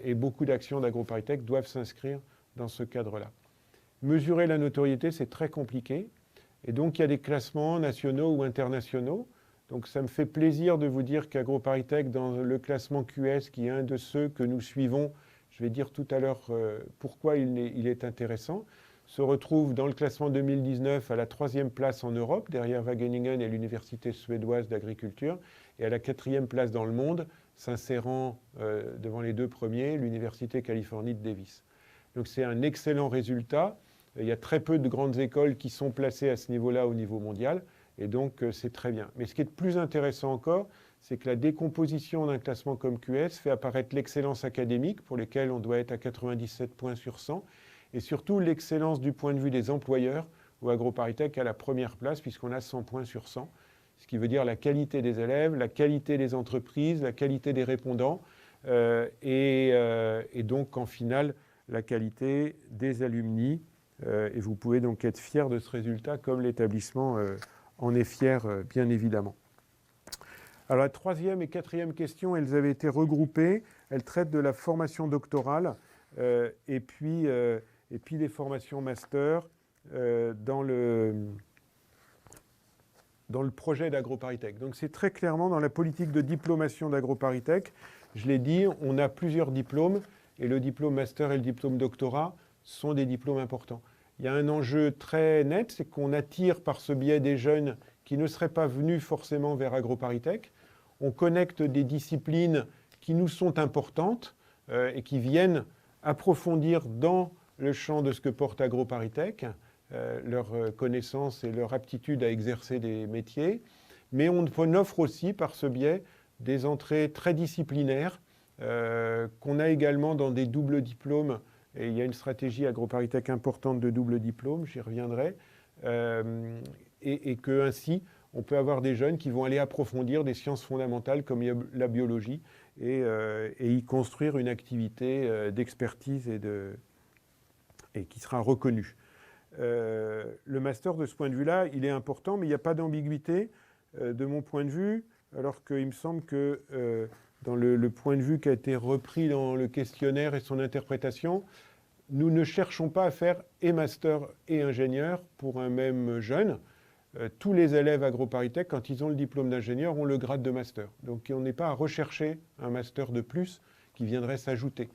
Et beaucoup d'actions d'AgroParisTech doivent s'inscrire dans ce cadre-là. Mesurer la notoriété, c'est très compliqué. Et donc, il y a des classements nationaux ou internationaux. Donc, ça me fait plaisir de vous dire qu'AgroParisTech, dans le classement QS, qui est un de ceux que nous suivons, je vais dire tout à l'heure pourquoi il est intéressant, se retrouve dans le classement 2019 à la 3e place en Europe, derrière Wageningen et l'Université suédoise d'agriculture, et à la 4e place dans le monde, s'insérant devant les 2 premiers, l'Université Californie de Davis. Donc c'est un excellent résultat. Il y a très peu de grandes écoles qui sont placées à ce niveau-là au niveau mondial, et donc c'est très bien. Mais ce qui est de plus intéressant encore, c'est que la décomposition d'un classement comme QS fait apparaître l'excellence académique, pour lesquelles on doit être à 97 points sur 100, et surtout l'excellence du point de vue des employeurs, où AgroParisTech a la première place, puisqu'on a 100 points sur 100, ce qui veut dire la qualité des élèves, la qualité des entreprises, la qualité des répondants, et donc en finale, la qualité des alumni. Et vous pouvez donc être fiers de ce résultat, comme l'établissement en est fier, bien évidemment. Alors la troisième et quatrième question, elles avaient été regroupées. Elles traitent de la formation doctorale et puis les formations master dans le projet d'AgroParisTech. Donc c'est très clairement dans la politique de diplomation d'AgroParisTech. Je l'ai dit, on a plusieurs diplômes et le diplôme master et le diplôme doctorat sont des diplômes importants. Il y a un enjeu très net, c'est qu'on attire par ce biais des jeunes qui ne seraient pas venus forcément vers AgroParisTech. On connecte des disciplines qui nous sont importantes et qui viennent approfondir dans le champ de ce que porte AgroParisTech, leur connaissance et leur aptitude à exercer des métiers. Mais on offre aussi par ce biais des entrées très disciplinaires qu'on a également dans des doubles diplômes. Et il y a une stratégie AgroParisTech importante de double diplôme, j'y reviendrai. Et que ainsi, on peut avoir des jeunes qui vont aller approfondir des sciences fondamentales comme la biologie et y construire une activité d'expertise et qui sera reconnue. Le master, de ce point de vue-là, il est important, mais il n'y a pas d'ambiguïté de mon point de vue, alors qu'il me semble que dans le point de vue qui a été repris dans le questionnaire et son interprétation, nous ne cherchons pas à faire et master et ingénieur pour un même jeune. Tous les élèves AgroParisTech, quand ils ont le diplôme d'ingénieur, ont le grade de master. Donc on n'est pas à rechercher un master de plus qui viendrait s'ajouter.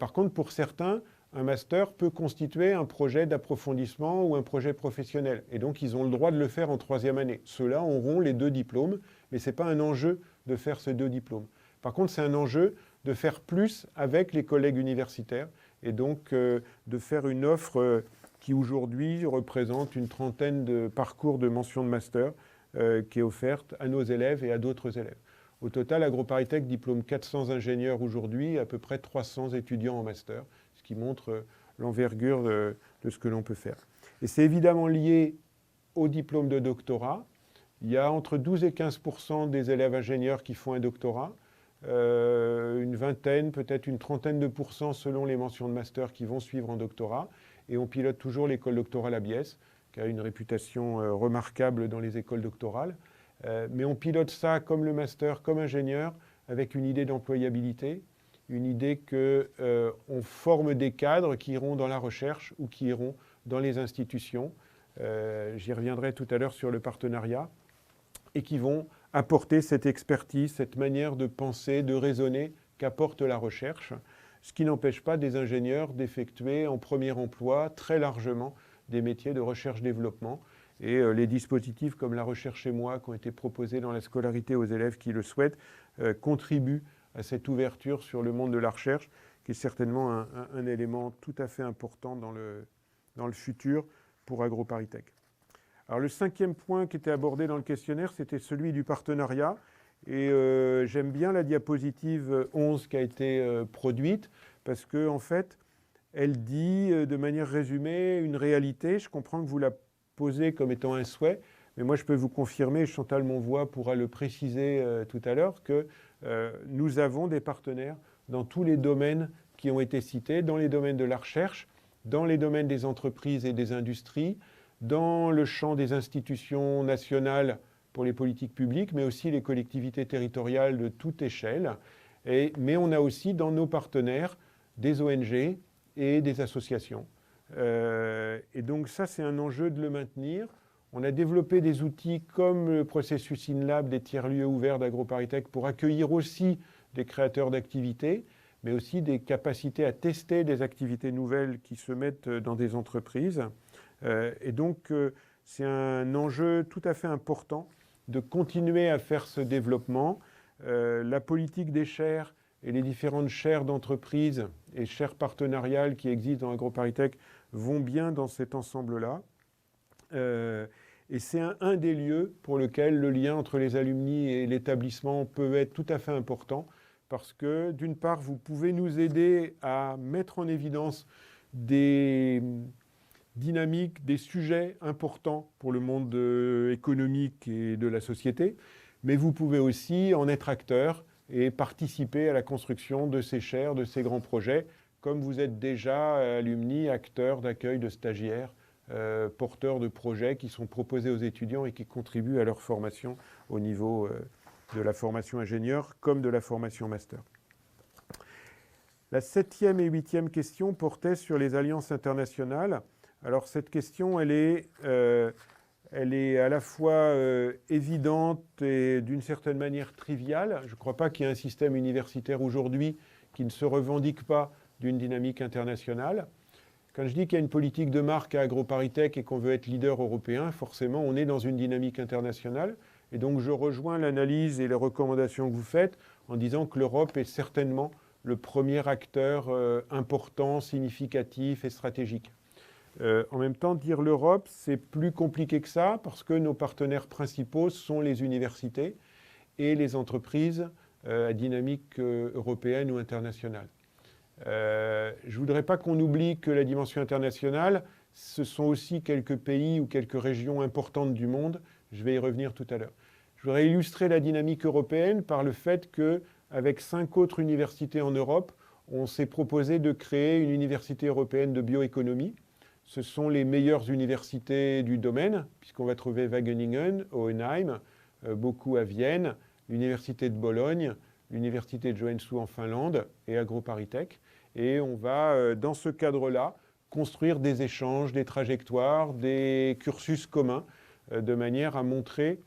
Par contre, pour certains, un master peut constituer un projet d'approfondissement ou un projet professionnel. Et donc, ils ont le droit de le faire en troisième année. Ceux-là auront les 2 diplômes, mais ce n'est pas un enjeu de faire ces 2 diplômes. Par contre, c'est un enjeu de faire plus avec les collègues universitaires et donc de faire une offre qui aujourd'hui représente une trentaine de parcours de mention de master qui est offerte à nos élèves et à d'autres élèves. Au total, AgroParisTech diplôme 400 ingénieurs aujourd'hui et à peu près 300 étudiants en master, ce qui montre l'envergure de ce que l'on peut faire. Et c'est évidemment lié au diplôme de doctorat. Il y a entre 12 et 15% des élèves ingénieurs qui font un doctorat, une vingtaine, peut-être une trentaine de pourcents selon les mentions de master qui vont suivre en doctorat. Et on pilote toujours l'école doctorale ABS, qui a une réputation remarquable dans les écoles doctorales. Mais on pilote ça comme le master, comme ingénieur, avec une idée d'employabilité, une idée qu'on forme des cadres qui iront dans la recherche ou qui iront dans les institutions. J'y reviendrai tout à l'heure sur le partenariat, et qui vont apporter cette expertise, cette manière de penser, de raisonner qu'apporte la recherche, ce qui n'empêche pas des ingénieurs d'effectuer en premier emploi très largement des métiers de recherche-développement. Et les dispositifs comme la recherche chez moi qui ont été proposés dans la scolarité aux élèves qui le souhaitent contribuent à cette ouverture sur le monde de la recherche, qui est certainement un élément tout à fait important dans le futur pour AgroParisTech. Alors le 5e point qui était abordé dans le questionnaire, c'était celui du partenariat. Et j'aime bien la diapositive 11 qui a été produite, parce que en fait, elle dit de manière résumée une réalité. Je comprends que vous la posez comme étant un souhait, mais moi je peux vous confirmer, Chantal Monvoix pourra le préciser tout à l'heure, que nous avons des partenaires dans tous les domaines qui ont été cités, dans les domaines de la recherche, dans les domaines des entreprises et des industries, dans le champ des institutions nationales pour les politiques publiques, mais aussi les collectivités territoriales de toute échelle. Mais on a aussi dans nos partenaires des ONG et des associations. Et donc ça, c'est un enjeu de le maintenir. On a développé des outils comme le processus InLab des tiers-lieux ouverts d'AgroParisTech pour accueillir aussi des créateurs d'activités, mais aussi des capacités à tester des activités nouvelles qui se mettent dans des entreprises. Et donc, c'est un enjeu tout à fait important de continuer à faire ce développement. La politique des chaires et les différentes chaires d'entreprise et chaires partenariales qui existent dans AgroParisTech vont bien dans cet ensemble-là. Et c'est un des lieux pour lequel le lien entre les alumni et l'établissement peut être tout à fait important, parce que d'une part, vous pouvez nous aider à mettre en évidence des dynamiques, des sujets importants pour le monde économique et de la société, mais vous pouvez aussi en être acteur et participer à la construction de ces chaires, de ces grands projets, comme vous êtes déjà alumni, acteurs d'accueil de stagiaires, porteurs de projets qui sont proposés aux étudiants et qui contribuent à leur formation au niveau de la formation ingénieur comme de la formation master. La 7e et 8e question portaient sur les alliances internationales. Alors cette question, elle est à la fois évidente et d'une certaine manière triviale. Je ne crois pas qu'il y ait un système universitaire aujourd'hui qui ne se revendique pas d'une dynamique internationale. Quand je dis qu'il y a une politique de marque à AgroParisTech et qu'on veut être leader européen, forcément, on est dans une dynamique internationale. Et donc, je rejoins l'analyse et les recommandations que vous faites en disant que l'Europe est certainement le premier acteur important, significatif et stratégique. En même temps, dire l'Europe, c'est plus compliqué que ça parce que nos partenaires principaux sont les universités et les entreprises à dynamique européenne ou internationale. Je ne voudrais pas qu'on oublie que la dimension internationale, ce sont aussi quelques pays ou quelques régions importantes du monde. Je vais y revenir tout à l'heure. Je voudrais illustrer la dynamique européenne par le fait qu'avec 5 autres universités en Europe, on s'est proposé de créer une université européenne de bioéconomie. Ce sont les meilleures universités du domaine, puisqu'on va trouver Wageningen, Hohenheim, beaucoup à Vienne, l'université de Bologne, l'université de Joensuu en Finlande et AgroParisTech. Et on va, dans ce cadre-là, construire des échanges, des trajectoires, des cursus communs, de manière à montrer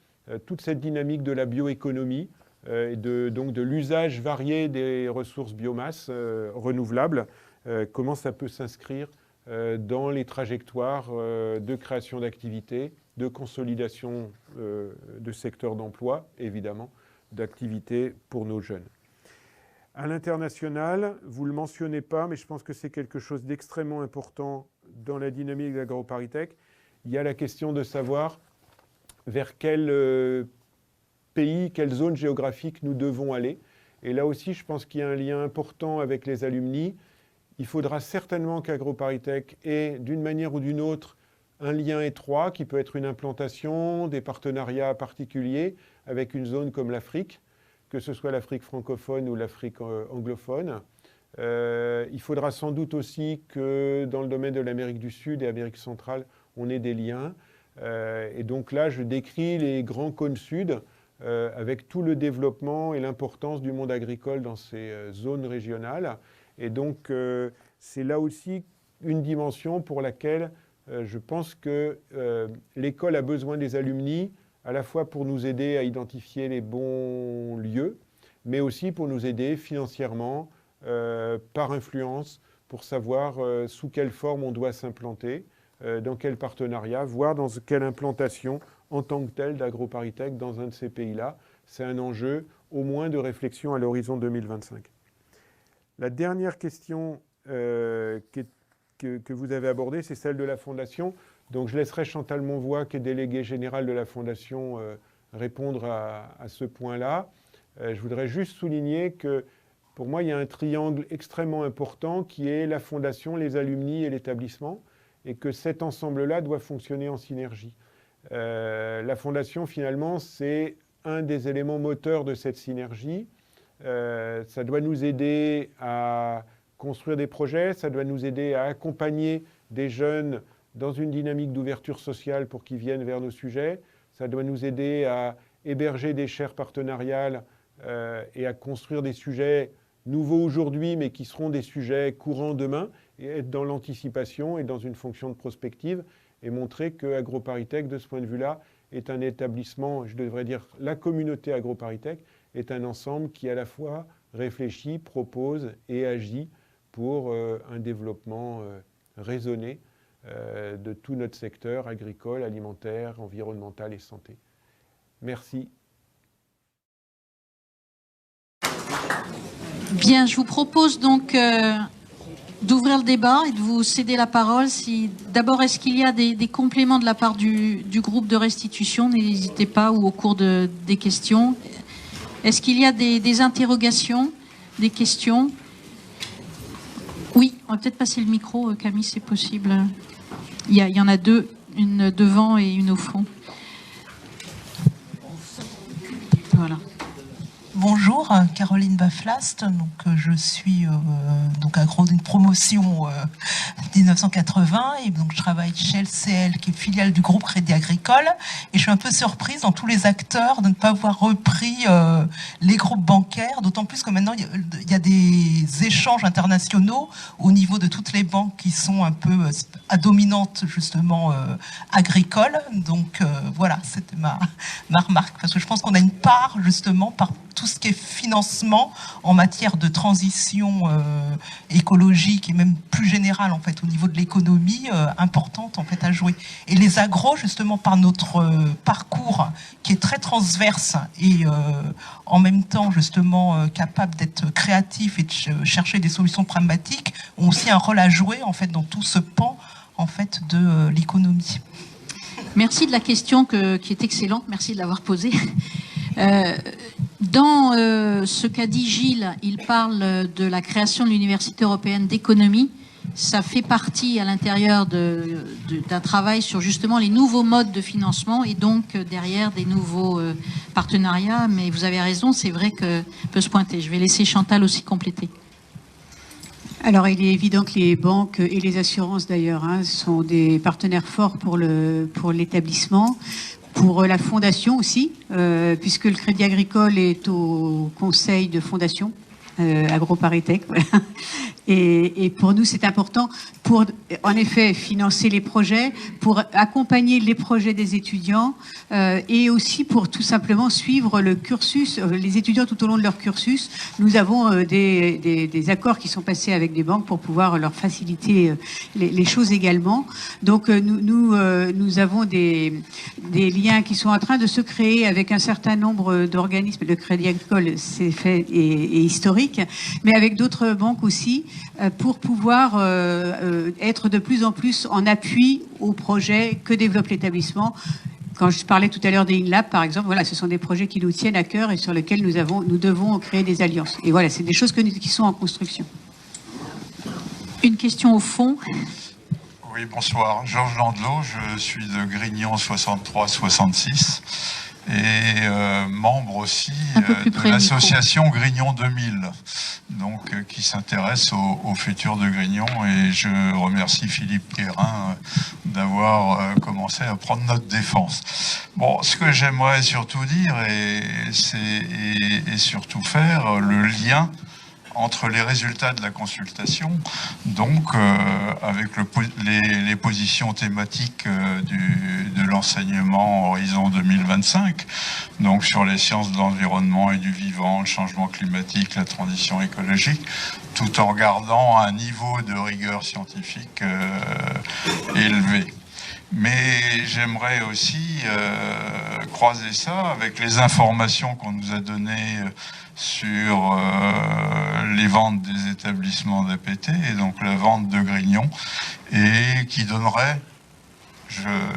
toute cette dynamique de la bioéconomie, et donc de l'usage varié des ressources biomasse renouvelables, comment ça peut s'inscrire dans les trajectoires de création d'activités, de consolidation de secteurs d'emploi, évidemment, d'activités pour nos jeunes. À l'international, vous ne le mentionnez pas, mais je pense que c'est quelque chose d'extrêmement important dans la dynamique d'AgroParisTech. Il y a la question de savoir vers quel pays, quelle zone géographique nous devons aller. Et là aussi, je pense qu'il y a un lien important avec les alumni. Il faudra certainement qu'AgroParisTech ait, d'une manière ou d'une autre, un lien étroit qui peut être une implantation, des partenariats particuliers avec une zone comme l'Afrique, que ce soit l'Afrique francophone ou l'Afrique anglophone. Il faudra sans doute aussi que dans le domaine de l'Amérique du Sud et Amérique centrale, on ait des liens. Et donc là, je décris les grands cônes sud avec tout le développement et l'importance du monde agricole dans ces zones régionales. Et donc, c'est là aussi une dimension pour laquelle je pense que l'école a besoin des alumni, à la fois pour nous aider à identifier les bons lieux, mais aussi pour nous aider financièrement, par influence, pour savoir sous quelle forme on doit s'implanter, dans quel partenariat, voire dans quelle implantation en tant que telle d'AgroParisTech dans un de ces pays-là. C'est un enjeu au moins de réflexion à l'horizon 2025. La dernière question que vous avez abordée, c'est celle de la Fondation. Donc je laisserai Chantal Monvoix, qui est déléguée générale de la Fondation, répondre à ce point-là. Je voudrais juste souligner que pour moi, il y a un triangle extrêmement important qui est la Fondation, les alumni et l'établissement, et que cet ensemble-là doit fonctionner en synergie. La Fondation, finalement, c'est un des éléments moteurs de cette synergie. Ça doit nous aider à construire des projets, ça doit nous aider à accompagner des jeunes dans une dynamique d'ouverture sociale pour qu'ils viennent vers nos sujets, ça doit nous aider à héberger des chaires partenariales et à construire des sujets nouveaux aujourd'hui, mais qui seront des sujets courants demain, et être dans l'anticipation et dans une fonction de prospective, et montrer que AgroParisTech, de ce point de vue-là, est un établissement, je devrais dire la communauté AgroParisTech, est un ensemble qui à la fois réfléchit, propose et agit pour un développement raisonné de tout notre secteur agricole, alimentaire, environnemental et santé. Merci. Bien, je vous propose donc d'ouvrir le débat et de vous céder la parole. D'abord, est-ce qu'il y a des compléments de la part du groupe de restitution? N'hésitez pas, ou au cours des questions. Est-ce qu'il y a des interrogations, des questions? Oui, on va peut-être passer le micro, Camille, c'est possible. Il y en a deux, une devant et une au fond. Voilà. Bonjour, Caroline Baflast. Donc, je suis donc agro d'une promotion 1980 et donc je travaille chez LCL, qui est filiale du groupe Crédit Agricole. Et je suis un peu surprise dans tous les acteurs de ne pas avoir repris les groupes bancaires, d'autant plus que maintenant il y a des échanges internationaux au niveau de toutes les banques qui sont un peu à dominante justement agricole. Donc voilà, c'était ma remarque, parce que je pense qu'on a une part justement par tout ce qui est financement en matière de transition écologique et même plus générale en fait au niveau de l'économie importante en fait à jouer. Et les agros justement par notre parcours qui est très transverse et en même temps justement capable d'être créatif et de chercher des solutions pragmatiques, ont aussi un rôle à jouer en fait dans tout ce pan en fait de l'économie. Merci de la question qui est excellente, merci de l'avoir posée. Dans ce qu'a dit Gilles, il parle de la création de l'Université européenne d'économie. Ça fait partie à l'intérieur d'un travail sur justement les nouveaux modes de financement et donc derrière des nouveaux partenariats. Mais vous avez raison, c'est vrai que peut se pointer. Je vais laisser Chantal aussi compléter. Alors, il est évident que les banques et les assurances, d'ailleurs, sont des partenaires forts pour l'établissement, pour la fondation aussi, puisque le Crédit Agricole est au conseil de fondation, AgroParisTech, voilà. Et pour nous, c'est important pour, en effet, financer les projets, pour accompagner les projets des étudiants et aussi pour tout simplement suivre le cursus, les étudiants tout au long de leur cursus. Nous avons des accords qui sont passés avec des banques pour pouvoir leur faciliter les choses également. Donc, nous avons des liens qui sont en train de se créer avec un certain nombre d'organismes. Le Crédit Agricole, c'est fait et historique, mais avec d'autres banques aussi, pour pouvoir être de plus en plus en appui aux projets que développe l'établissement. Quand je parlais tout à l'heure des InLab, par exemple, voilà, ce sont des projets qui nous tiennent à cœur et sur lesquels nous devons créer des alliances. Et voilà, c'est des choses qui sont en construction. Une question au fond. Oui, bonsoir. Georges Landelot, je suis de Grignon 63-66 et membre aussi de l'association Grignon 2000, donc qui s'intéresse au futur de Grignon, et je remercie Philippe Guérin d'avoir commencé à prendre notre défense. Bon, ce que j'aimerais surtout dire et surtout faire le lien entre les résultats de la consultation, donc avec les positions thématiques de l'enseignement Horizon 2025, donc sur les sciences de l'environnement et du vivant, le changement climatique, la transition écologique, tout en gardant un niveau de rigueur scientifique élevé. Mais j'aimerais aussi croiser ça avec les informations qu'on nous a données sur les ventes des établissements d'APT, et donc la vente de Grignon, et qui donnerait,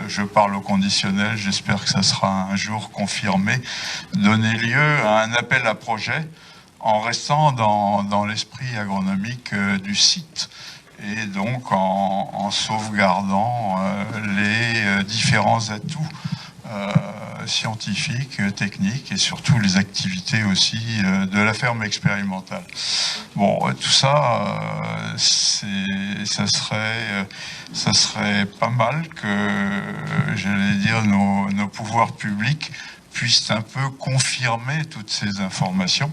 je parle au conditionnel, j'espère que ça sera un jour confirmé, donner lieu à un appel à projet en restant dans l'esprit agronomique du site, et donc en sauvegardant les différents atouts scientifiques, techniques et surtout les activités aussi de la ferme expérimentale. Bon, tout ça, ça serait pas mal que, j'allais dire, nos pouvoirs publics puissent un peu confirmer toutes ces informations,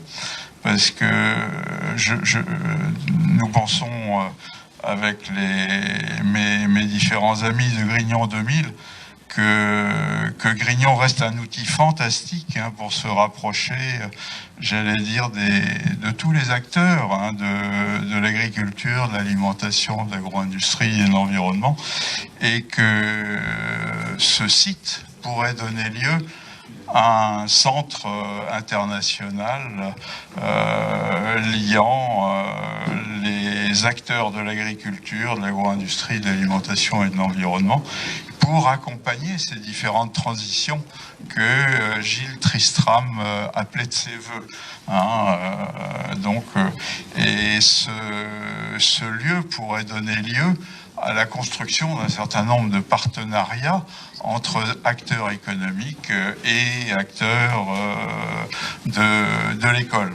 parce que nous pensons avec mes différents amis de Grignon 2000 que Grignon reste un outil fantastique pour se rapprocher, j'allais dire, de tous les acteurs de l'agriculture, de l'alimentation, de l'agro-industrie et de l'environnement, et que ce site pourrait donner lieu à un centre international liant les acteurs de l'agriculture, de l'agro-industrie, de l'alimentation et de l'environnement, pour accompagner ces différentes transitions que Gilles Tristram appelait de ses voeux. Et ce lieu pourrait donner lieu à la construction d'un certain nombre de partenariats entre acteurs économiques et acteurs de l'école.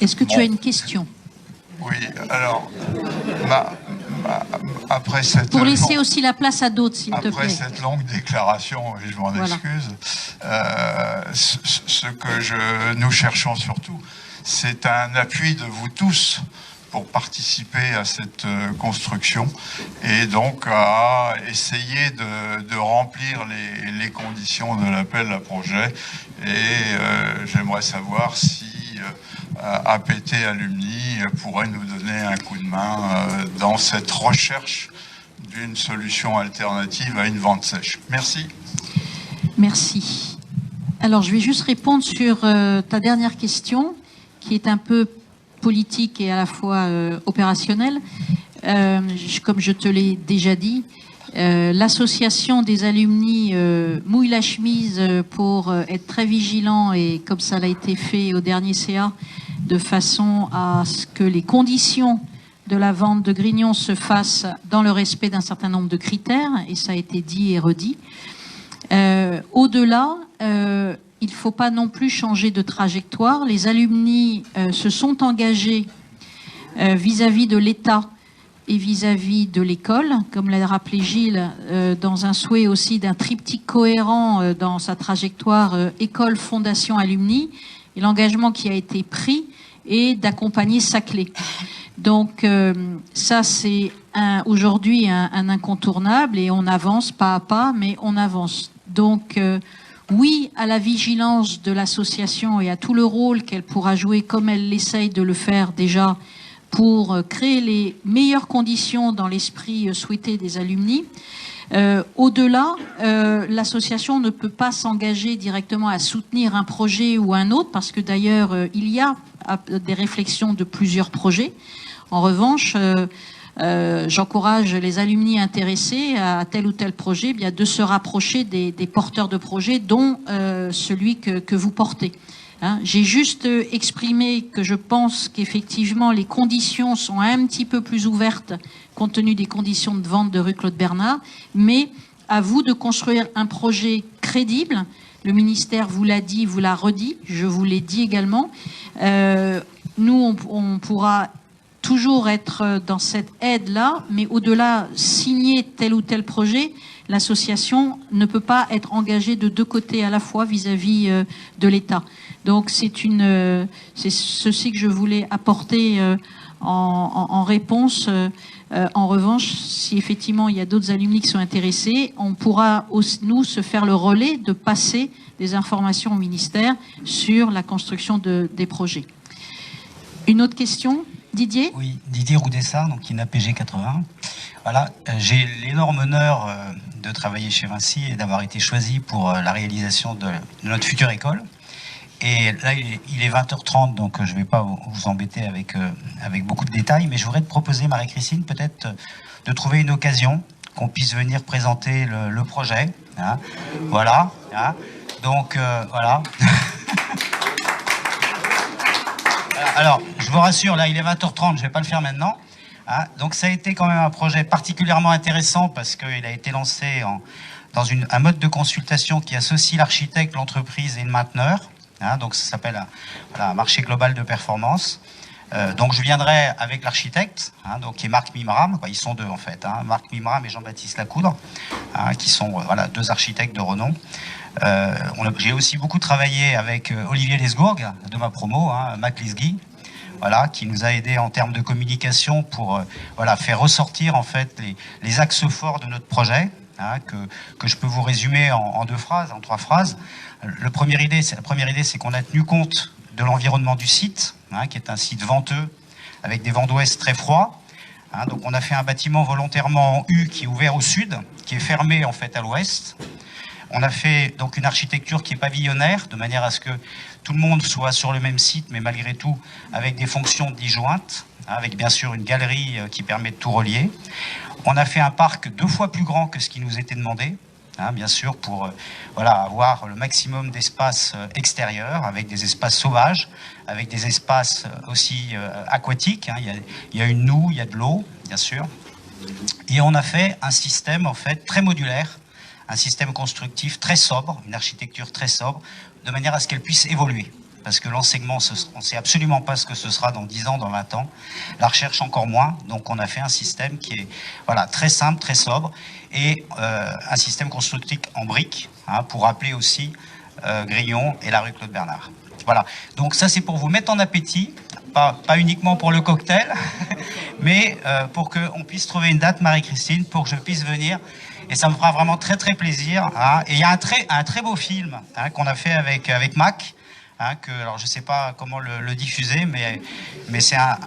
Est-ce que tu as une question? Oui, alors, après cette... Pour laisser aussi la place à d'autres, s'il te plaît. Après cette longue déclaration, et je m'en excuse, ce que nous cherchons surtout, c'est un appui de vous tous pour participer à cette construction et donc à essayer de remplir les conditions de l'appel à projet. Et j'aimerais savoir si APT Alumni pourrait nous donner un coup de main dans cette recherche d'une solution alternative à une vente sèche. Merci. Merci. Alors, je vais juste répondre sur ta dernière question, qui est un peu politique et à la fois opérationnelle. Comme je te l'ai déjà dit, l'association des alumni mouille la chemise pour être très vigilant, et comme ça l'a été fait au dernier CA, de façon à ce que les conditions de la vente de Grignon se fassent dans le respect d'un certain nombre de critères, et ça a été dit et redit. Au-delà, il ne faut pas non plus changer de trajectoire. Les alumni se sont engagés vis-à-vis de l'État et vis-à-vis de l'école, comme l'a rappelé Gilles, dans un souhait aussi d'un triptyque cohérent dans sa trajectoire école, fondation, alumni. Et l'engagement qui a été pris est d'accompagner Saclay. Donc ça, c'est aujourd'hui un incontournable, et on avance pas à pas, mais on avance. Donc oui à la vigilance de l'association et à tout le rôle qu'elle pourra jouer, comme elle l'essaye de le faire déjà, pour créer les meilleures conditions dans l'esprit souhaité des alumni. Au-delà, l'association ne peut pas s'engager directement à soutenir un projet ou un autre, parce que d'ailleurs, il y a des réflexions de plusieurs projets. En revanche, j'encourage les alumni intéressés à tel ou tel projet de se rapprocher des porteurs de projets, dont celui que vous portez. J'ai juste exprimé que je pense qu'effectivement les conditions sont un petit peu plus ouvertes compte tenu des conditions de vente de rue Claude Bernard, mais à vous de construire un projet crédible. Le ministère vous l'a dit, vous l'a redit, je vous l'ai dit également. Nous, on pourra toujours être dans cette aide-là, mais au-delà, signer tel ou tel projet, l'association ne peut pas être engagée de deux côtés à la fois vis-à-vis de l'État. Donc c'est ceci que je voulais apporter en réponse. En revanche, si effectivement il y a d'autres alumni qui sont intéressés, on pourra nous se faire le relais de passer des informations au ministère sur la construction des projets. Une autre question, Didier? Oui, Didier Roudessard, donc INAPG 80. Voilà, j'ai l'énorme honneur de travailler chez Vinci et d'avoir été choisi pour la réalisation de notre future école. Et là, il est 20h30, donc je ne vais pas vous embêter avec beaucoup de détails, mais je voudrais te proposer, Marie-Christine, peut-être de trouver une occasion qu'on puisse venir présenter le projet. Hein. Voilà. Hein. Donc, voilà. Alors, je vous rassure, là, il est 20h30, je ne vais pas le faire maintenant. Hein. Donc, ça a été quand même un projet particulièrement intéressant parce qu'il a été lancé dans un mode de consultation qui associe l'architecte, l'entreprise et le mainteneur. Hein, donc ça s'appelle un marché global de performance. Donc je viendrai avec l'architecte, hein, donc qui est Marc Mimram, quoi, ils sont deux en fait, hein, Marc Mimram et Jean-Baptiste Lacoudre, hein, qui sont deux architectes de renom. J'ai aussi beaucoup travaillé avec Olivier Lesgourg de ma promo, hein, Mac Lesgui, qui nous a aidé en termes de communication pour faire ressortir en fait les axes forts de notre projet. Hein, que je peux vous résumer en trois phrases. La première idée, c'est qu'on a tenu compte de l'environnement du site, hein, qui est un site venteux, avec des vents d'ouest très froids. Hein, donc on a fait un bâtiment volontairement en U qui est ouvert au sud, qui est fermé en fait à l'ouest. On a fait donc une architecture qui est pavillonnaire, de manière à ce que tout le monde soit sur le même site, mais malgré tout avec des fonctions disjointes, hein, avec bien sûr une galerie qui permet de tout relier. On a fait un parc 2 fois plus grand que ce qui nous était demandé, hein, bien sûr, pour avoir le maximum d'espace extérieur, avec des espaces sauvages, avec des espaces aussi aquatiques. Hein. Il y a une noue, il y a de l'eau, bien sûr. Et on a fait un système en fait très modulaire, un système constructif très sobre, une architecture très sobre, de manière à ce qu'elle puisse évoluer. Parce que l'enseignement, on ne sait absolument pas ce que ce sera dans 10 ans, dans 20 ans. La recherche encore moins. Donc on a fait un système qui est voilà, très simple, très sobre, et un système constructif en briques, hein, pour rappeler aussi Grignon et la rue Claude Bernard. Voilà, donc ça c'est pour vous mettre en appétit, pas uniquement pour le cocktail, mais pour qu'on puisse trouver une date, Marie-Christine, pour que je puisse venir. Et ça me fera vraiment très très plaisir. Hein. Et il y a un très beau film, hein, qu'on a fait avec Mac. Hein, alors je ne sais pas comment le diffuser, mais c'est un...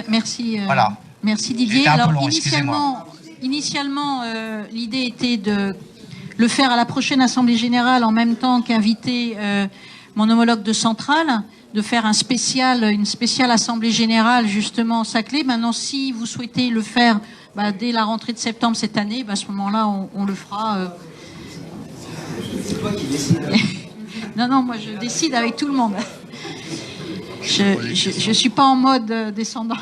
Merci, voilà. Merci Didier. Un alors peu long, initialement l'idée était de le faire à la prochaine Assemblée Générale en même temps qu'inviter mon homologue de Centrale, de faire une spéciale Assemblée Générale justement Saclay. Maintenant, si vous souhaitez le faire dès la rentrée de septembre cette année, à ce moment-là, on le fera. C'est toi qui décides. Non, moi je décide avec tout le monde. Je suis pas en mode descendant.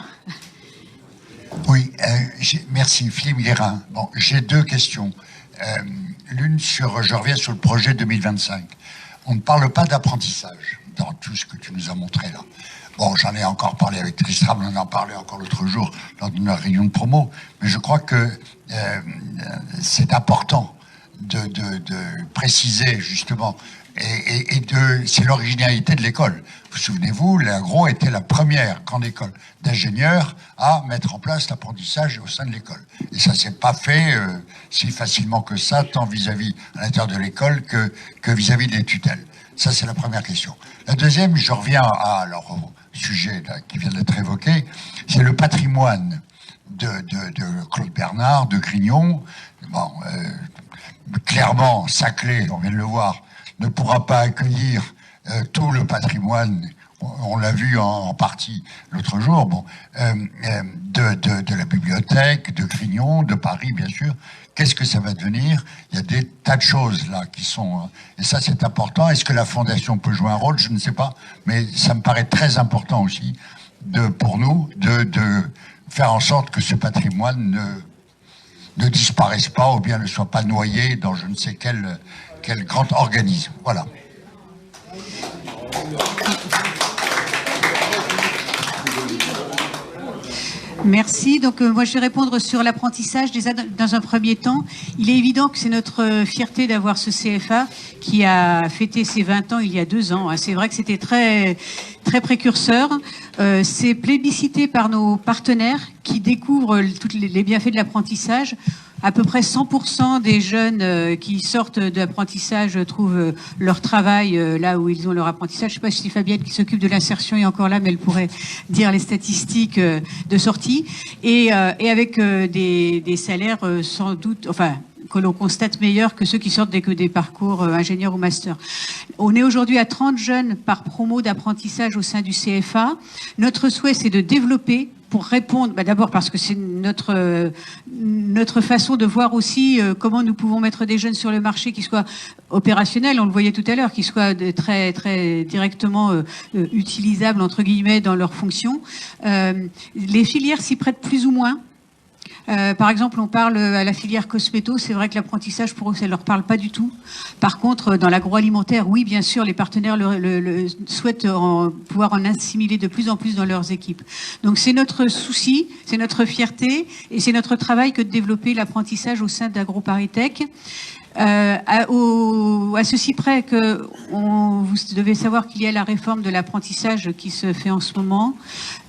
Oui, merci Philippe Guérin. Bon, j'ai deux questions. L'une je reviens sur le projet 2025. On ne parle pas d'apprentissage dans tout ce que tu nous as montré là. Bon, j'en ai encore parlé avec Tristram, on en parlait encore l'autre jour lors d'une réunion de promo, mais je crois que c'est important de préciser justement, et c'est l'originalité de l'école. Vous souvenez-vous, l'Agro était la première grande école d'ingénieurs à mettre en place l'apprentissage au sein de l'école. Et ça s'est pas fait si facilement que ça, tant vis-à-vis à l'intérieur de l'école que vis-à-vis des tutelles. Ça, c'est la première question. La deuxième, je reviens au sujet là, qui vient d'être évoqué, c'est le patrimoine de Claude Bernard, de Grignon. Bon, clairement, Saclay, on vient de le voir, ne pourra pas accueillir tout le patrimoine, on l'a vu en partie l'autre jour, bon, de la bibliothèque, de Grignon, de Paris, bien sûr. Qu'est-ce que ça va devenir? Il y a des tas de choses là qui sont... Et ça, c'est important. Est-ce que la Fondation peut jouer un rôle? Je ne sais pas. Mais ça me paraît très important aussi, pour nous, de faire en sorte que ce patrimoine ne disparaisse pas ou bien ne soit pas noyé dans je ne sais quel grand organisme. Voilà. Merci. Donc moi je vais répondre sur l'apprentissage. Déjà dans un premier temps, il est évident que c'est notre fierté d'avoir ce CFA qui a fêté ses 20 ans il y a 2 ans. C'est vrai que c'était très très précurseur. C'est plébiscité par nos partenaires qui découvrent tous les bienfaits de l'apprentissage. À peu près 100% des jeunes qui sortent de l'apprentissage trouvent leur travail là où ils ont leur apprentissage. Je ne sais pas si Fabienne qui s'occupe de l'insertion est encore là, mais elle pourrait dire les statistiques de sortie. Et avec des salaires sans doute, enfin, que l'on constate meilleurs que ceux qui sortent des parcours ingénieurs ou master. On est aujourd'hui à 30 jeunes par promo d'apprentissage au sein du CFA. Notre souhait, c'est de développer pour répondre, d'abord parce que c'est notre façon de voir aussi comment nous pouvons mettre des jeunes sur le marché qui soient opérationnels, on le voyait tout à l'heure, qui soient très très directement utilisables entre guillemets dans leurs fonctions. Les filières s'y prêtent plus ou moins. Par exemple, on parle à la filière cosméto, c'est vrai que l'apprentissage pour eux, ça ne leur parle pas du tout. Par contre, dans l'agroalimentaire, oui, bien sûr, les partenaires souhaitent pouvoir en assimiler de plus en plus dans leurs équipes. Donc c'est notre souci, c'est notre fierté et c'est notre travail que de développer l'apprentissage au sein d'AgroParisTech. À ceci près que vous devez savoir qu'il y a la réforme de l'apprentissage qui se fait en ce moment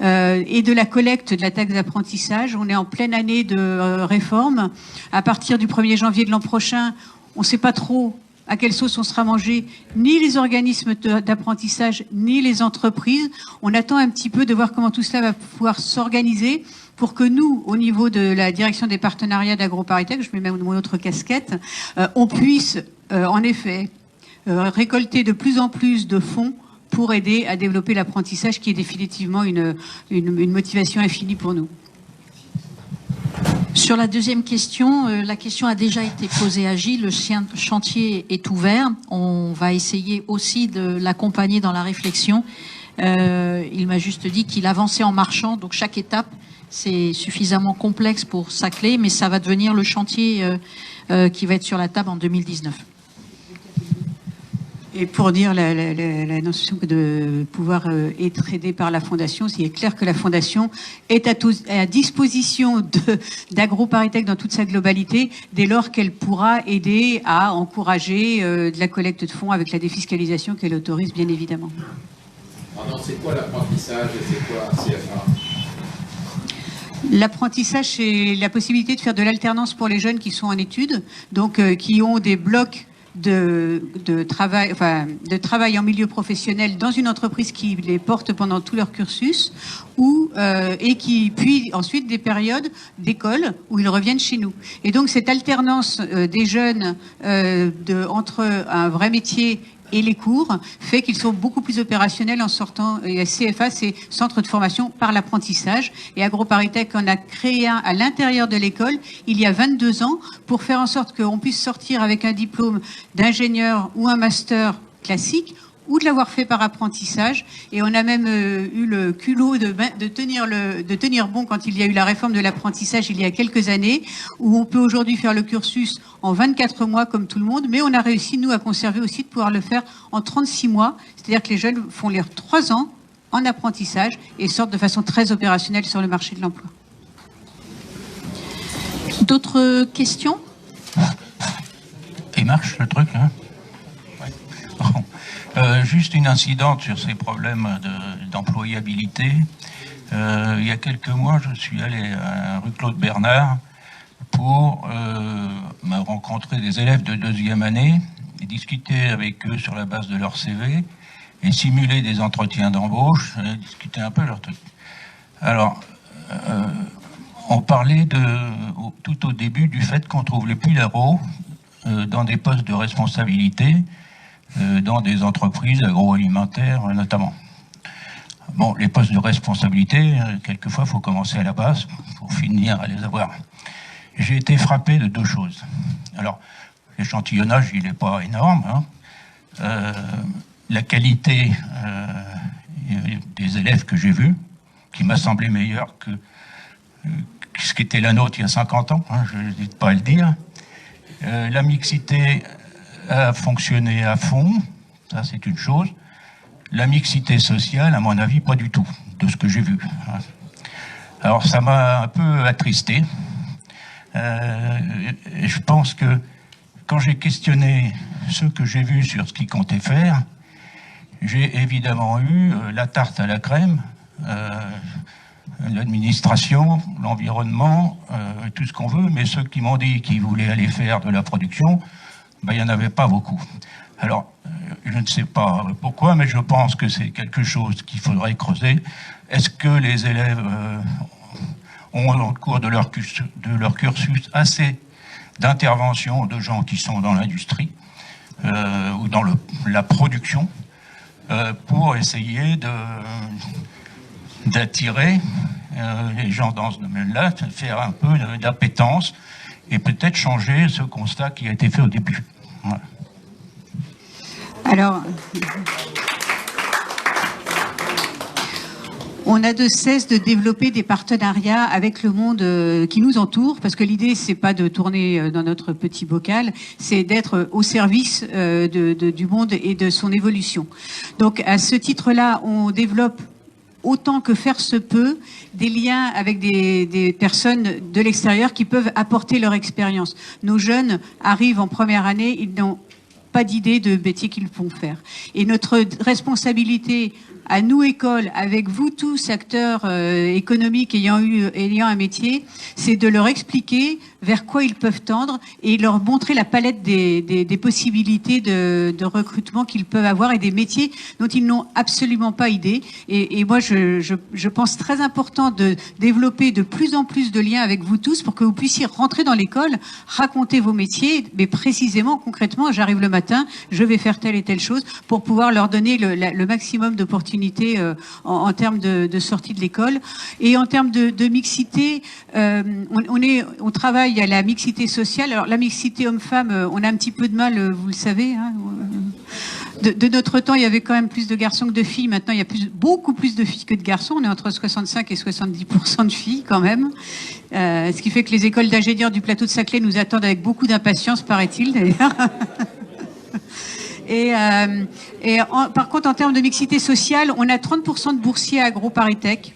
et de la collecte de la taxe d'apprentissage. On est en pleine année de réforme. À partir du 1er janvier de l'an prochain, on ne sait pas trop à quelle sauce on sera mangé, ni les organismes d'apprentissage, ni les entreprises. On attend un petit peu de voir comment tout cela va pouvoir s'organiser pour que nous, au niveau de la direction des partenariats d'AgroParisTech, je mets même mon autre casquette, on puisse en effet récolter de plus en plus de fonds pour aider à développer l'apprentissage qui est définitivement une motivation infinie pour nous. Sur la deuxième question, la question a déjà été posée à Gilles, le chantier est ouvert. On va essayer aussi de l'accompagner dans la réflexion. Il m'a juste dit qu'il avançait en marchant, donc chaque étape C'est suffisamment complexe pour s'atteler, mais ça va devenir le chantier qui va être sur la table en 2019. Et pour dire la notion de pouvoir être aidé par la Fondation, c'est clair que la Fondation est à disposition d'AgroParisTech dans toute sa globalité, dès lors qu'elle pourra aider à encourager de la collecte de fonds avec la défiscalisation qu'elle autorise, bien évidemment. Alors, c'est quoi l'apprentissage et c'est quoi CFA? L'apprentissage, c'est la possibilité de faire de l'alternance pour les jeunes qui sont en études, donc qui ont des blocs de travail en milieu professionnel dans une entreprise qui les porte pendant tout leur cursus, puis ensuite des périodes d'école où ils reviennent chez nous. Et donc cette alternance des jeunes entre un vrai métier et les cours fait qu'ils sont beaucoup plus opérationnels en sortant. Et CFA, c'est Centre de formation par l'apprentissage. Et AgroParisTech en a créé un à l'intérieur de l'école il y a 22 ans pour faire en sorte qu'on puisse sortir avec un diplôme d'ingénieur ou un master classique ou de l'avoir fait par apprentissage. Et on a même eu le culot de tenir bon quand il y a eu la réforme de l'apprentissage il y a quelques années, où on peut aujourd'hui faire le cursus en 24 mois comme tout le monde, mais on a réussi, nous, à conserver aussi de pouvoir le faire en 36 mois. C'est-à-dire que les jeunes font les 3 ans en apprentissage et sortent de façon très opérationnelle sur le marché de l'emploi. D'autres questions? Il marche le truc, hein? Ouais. Bon. Juste une incidente sur ces problèmes d'employabilité. Il y a quelques mois, je suis allé à rue Claude Bernard pour me rencontrer des élèves de 2e année et discuter avec eux sur la base de leur CV et simuler des entretiens d'embauche et discuter un peu leur truc. Alors, on parlait tout au début du fait qu'on trouve les PULARO dans des postes de responsabilité dans des entreprises agroalimentaires notamment. Bon, les postes de responsabilité, quelquefois, il faut commencer à la base pour finir à les avoir. J'ai été frappé de 2 choses. Alors, l'échantillonnage, il n'est pas énorme, hein. La qualité des élèves que j'ai vus, qui m'a semblé meilleure que ce qui était la nôtre il y a 50 ans, hein, je n'hésite pas à le dire. La mixité a fonctionné à fond, ça c'est une chose. La mixité sociale, à mon avis, pas du tout, de ce que j'ai vu. Alors ça m'a un peu attristé. Et je pense que quand j'ai questionné ce que j'ai vu sur ce qu'ils comptaient faire, j'ai évidemment eu la tarte à la crème, l'administration, l'environnement, tout ce qu'on veut, mais ceux qui m'ont dit qu'ils voulaient aller faire de la production, ben, il n'y en avait pas beaucoup. Alors, je ne sais pas pourquoi, mais je pense que c'est quelque chose qu'il faudrait creuser. Est-ce que les élèves ont, au cours de leur cursus, assez d'interventions de gens qui sont dans l'industrie ou dans la production pour essayer d'attirer les gens dans ce domaine-là, faire un peu d'appétence et peut-être changer ce constat qui a été fait au début. Voilà. Alors, on a de cesse de développer des partenariats avec le monde qui nous entoure, parce que l'idée, c'est pas de tourner dans notre petit bocal, c'est d'être au service du monde et de son évolution. Donc, à ce titre-là, on développe autant que faire se peut, des liens avec des personnes de l'extérieur qui peuvent apporter leur expérience. Nos jeunes arrivent en première année, ils n'ont pas d'idée de métier qu'ils vont faire. Et notre responsabilité à nous, école, avec vous tous, acteurs économiques ayant un métier, c'est de leur expliquer vers quoi ils peuvent tendre et leur montrer la palette des possibilités de recrutement qu'ils peuvent avoir et des métiers dont ils n'ont absolument pas idée. Et moi, je pense très important de développer de plus en plus de liens avec vous tous pour que vous puissiez rentrer dans l'école, raconter vos métiers, mais précisément, concrètement, j'arrive le matin, je vais faire telle et telle chose pour pouvoir leur donner le maximum d'opportunités en termes de sortie de l'école. Et en termes de mixité, on travaille à la mixité sociale. Alors la mixité homme-femme, on a un petit peu de mal, vous le savez, hein, De notre temps, il y avait quand même plus de garçons que de filles. Maintenant, il y a beaucoup plus de filles que de garçons. On est entre 65 et 70% de filles quand même. Ce qui fait que les écoles d'ingénieurs du plateau de Saclay nous attendent avec beaucoup d'impatience, paraît-il d'ailleurs. Par contre, en termes de mixité sociale, on a 30% de boursiers à AgroParisTech.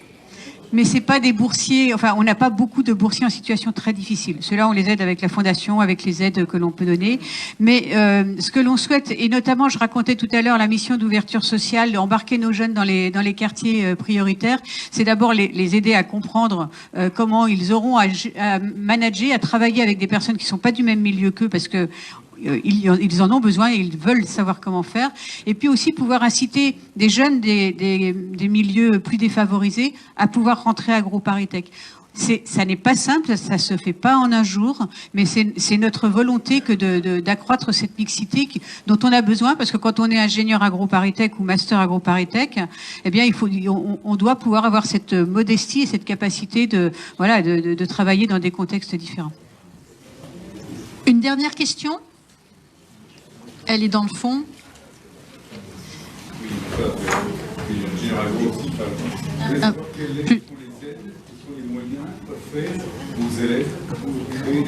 Mais c'est pas des boursiers, enfin, on n'a pas beaucoup de boursiers en situation très difficile. Ceux-là, on les aide avec la fondation, avec les aides que l'on peut donner. Mais ce que l'on souhaite, et notamment, je racontais tout à l'heure la mission d'ouverture sociale, embarquer nos jeunes dans les quartiers prioritaires, c'est d'abord les aider à comprendre comment ils auront à manager, à travailler avec des personnes qui sont pas du même milieu qu'eux, parce que ils en ont besoin et ils veulent savoir comment faire. Et puis aussi pouvoir inciter des jeunes des milieux plus défavorisés à pouvoir rentrer à AgroParisTech. Ça n'est pas simple, ça se fait pas en un jour, mais c'est notre volonté que d'accroître cette mixité dont on a besoin, parce que quand on est ingénieur AgroParisTech ou master AgroParisTech, eh bien on doit pouvoir avoir cette modestie et cette capacité de travailler dans des contextes différents. Une dernière question? Elle est dans le fond.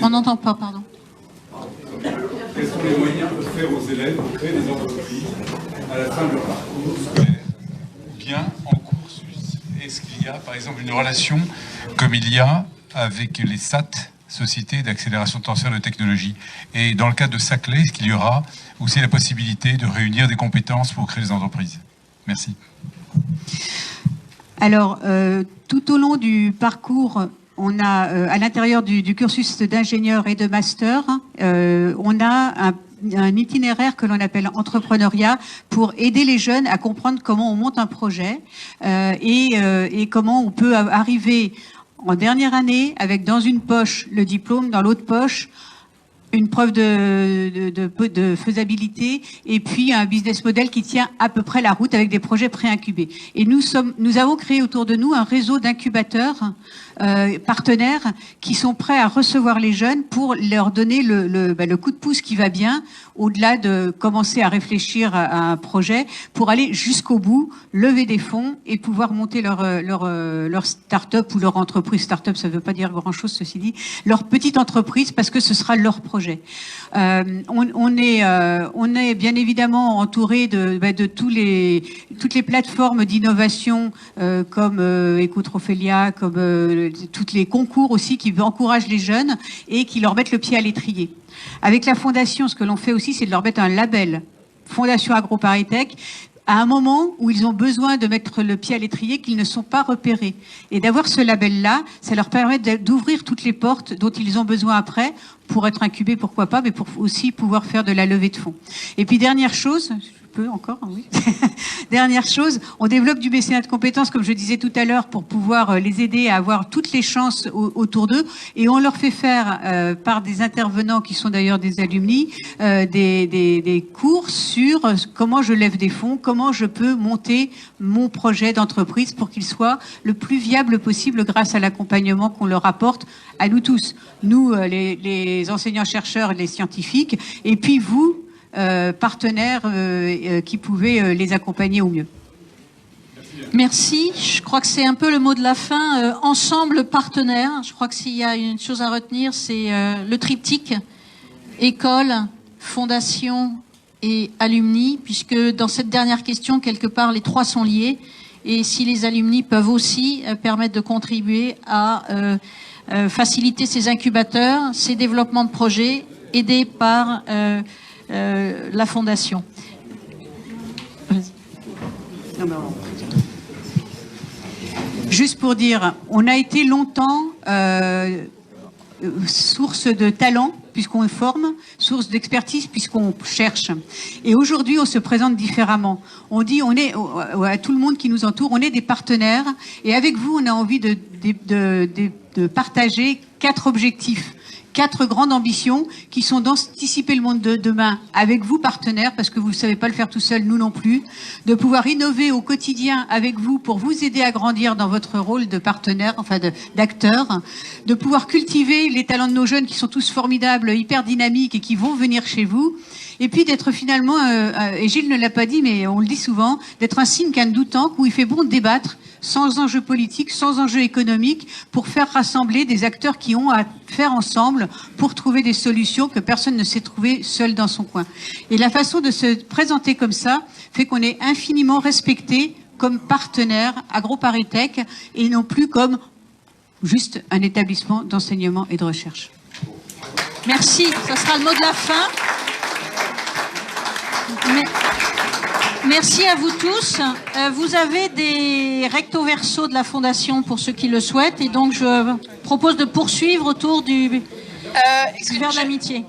On n'entend pas, pardon. Quels sont les moyens que faire aux élèves pour créer des entreprises à la fin de leur parcours scolaire? Bien en cursus. Est-ce qu'il y a, par exemple, une relation comme il y a avec les SAT, Société d'accélération potentielle de technologie? Et dans le cas de Saclay, est-ce qu'il y aura aussi la possibilité de réunir des compétences pour créer des entreprises? Merci. Alors, tout au long du parcours, on a, à l'intérieur du cursus d'ingénieur et de master, on a un itinéraire que l'on appelle entrepreneuriat pour aider les jeunes à comprendre comment on monte un projet et comment on peut arriver en dernière année avec dans une poche le diplôme, dans l'autre poche une preuve de faisabilité et puis un business model qui tient à peu près la route avec des projets pré-incubés. Et nous avons créé autour de nous un réseau d'incubateurs partenaires qui sont prêts à recevoir les jeunes pour leur donner le coup de pouce qui va bien, au-delà de commencer à réfléchir à un projet, pour aller jusqu'au bout, lever des fonds et pouvoir monter leur start-up ou leur entreprise. Start-up, ça ne veut pas dire grand-chose, ceci dit. Leur petite entreprise, parce que ce sera leur projet. On est bien évidemment entouré de toutes les plateformes d'innovation comme Ecotrophelia, comme tous les concours aussi qui encouragent les jeunes et qui leur mettent le pied à l'étrier. Avec la fondation, ce que l'on fait aussi, c'est de leur mettre un label Fondation AgroParisTech à un moment où ils ont besoin de mettre le pied à l'étrier, qu'ils ne sont pas repérés. Et d'avoir ce label-là, ça leur permet d'ouvrir toutes les portes dont ils ont besoin après pour être incubés, pourquoi pas, mais pour aussi pouvoir faire de la levée de fonds. Et puis dernière chose, je peux encore, oui. Dernière chose, on développe du mécénat de compétences, comme je disais tout à l'heure, pour pouvoir les aider à avoir toutes les chances autour d'eux. Et on leur fait faire, par des intervenants qui sont d'ailleurs des alumni, des cours sur comment je lève des fonds, comment je peux monter mon projet d'entreprise pour qu'il soit le plus viable possible grâce à l'accompagnement qu'on leur apporte à nous tous. Nous, les enseignants-chercheurs et les scientifiques, et puis vous, partenaires qui pouvaient les accompagner au mieux. Merci. Je crois que c'est un peu le mot de la fin. Ensemble partenaires. Je crois que s'il y a une chose à retenir, c'est le triptyque école, fondation et alumni, puisque dans cette dernière question, quelque part, les trois sont liés. Et si les alumni peuvent aussi permettre de contribuer à faciliter ces incubateurs, ces développements de projets aidés par la fondation. Juste pour dire, on a été longtemps source de talent puisqu'on forme, source d'expertise puisqu'on cherche. Et aujourd'hui, on se présente différemment. On dit, on est à tout le monde qui nous entoure, on est des partenaires. Et avec vous, on a envie de partager 4 objectifs. 4 grandes ambitions qui sont d'anticiper le monde de demain avec vous, partenaires, parce que vous ne savez pas le faire tout seul, nous non plus, de pouvoir innover au quotidien avec vous pour vous aider à grandir dans votre rôle de partenaire, enfin d'acteur, de pouvoir cultiver les talents de nos jeunes qui sont tous formidables, hyper dynamiques et qui vont venir chez vous, Et puis d'être finalement, et Gilles ne l'a pas dit, mais on le dit souvent, d'être un think tank où il fait bon de débattre sans enjeu politique, sans enjeu économique, pour faire rassembler des acteurs qui ont à faire ensemble pour trouver des solutions que personne ne s'est trouvé seul dans son coin. Et la façon de se présenter comme ça fait qu'on est infiniment respecté comme partenaire AgroParisTech et non plus comme juste un établissement d'enseignement et de recherche. Merci, ça sera le mot de la fin. Merci à vous tous. Vous avez des recto verso de la Fondation pour ceux qui le souhaitent et donc je propose de poursuivre autour du verre de l'amitié.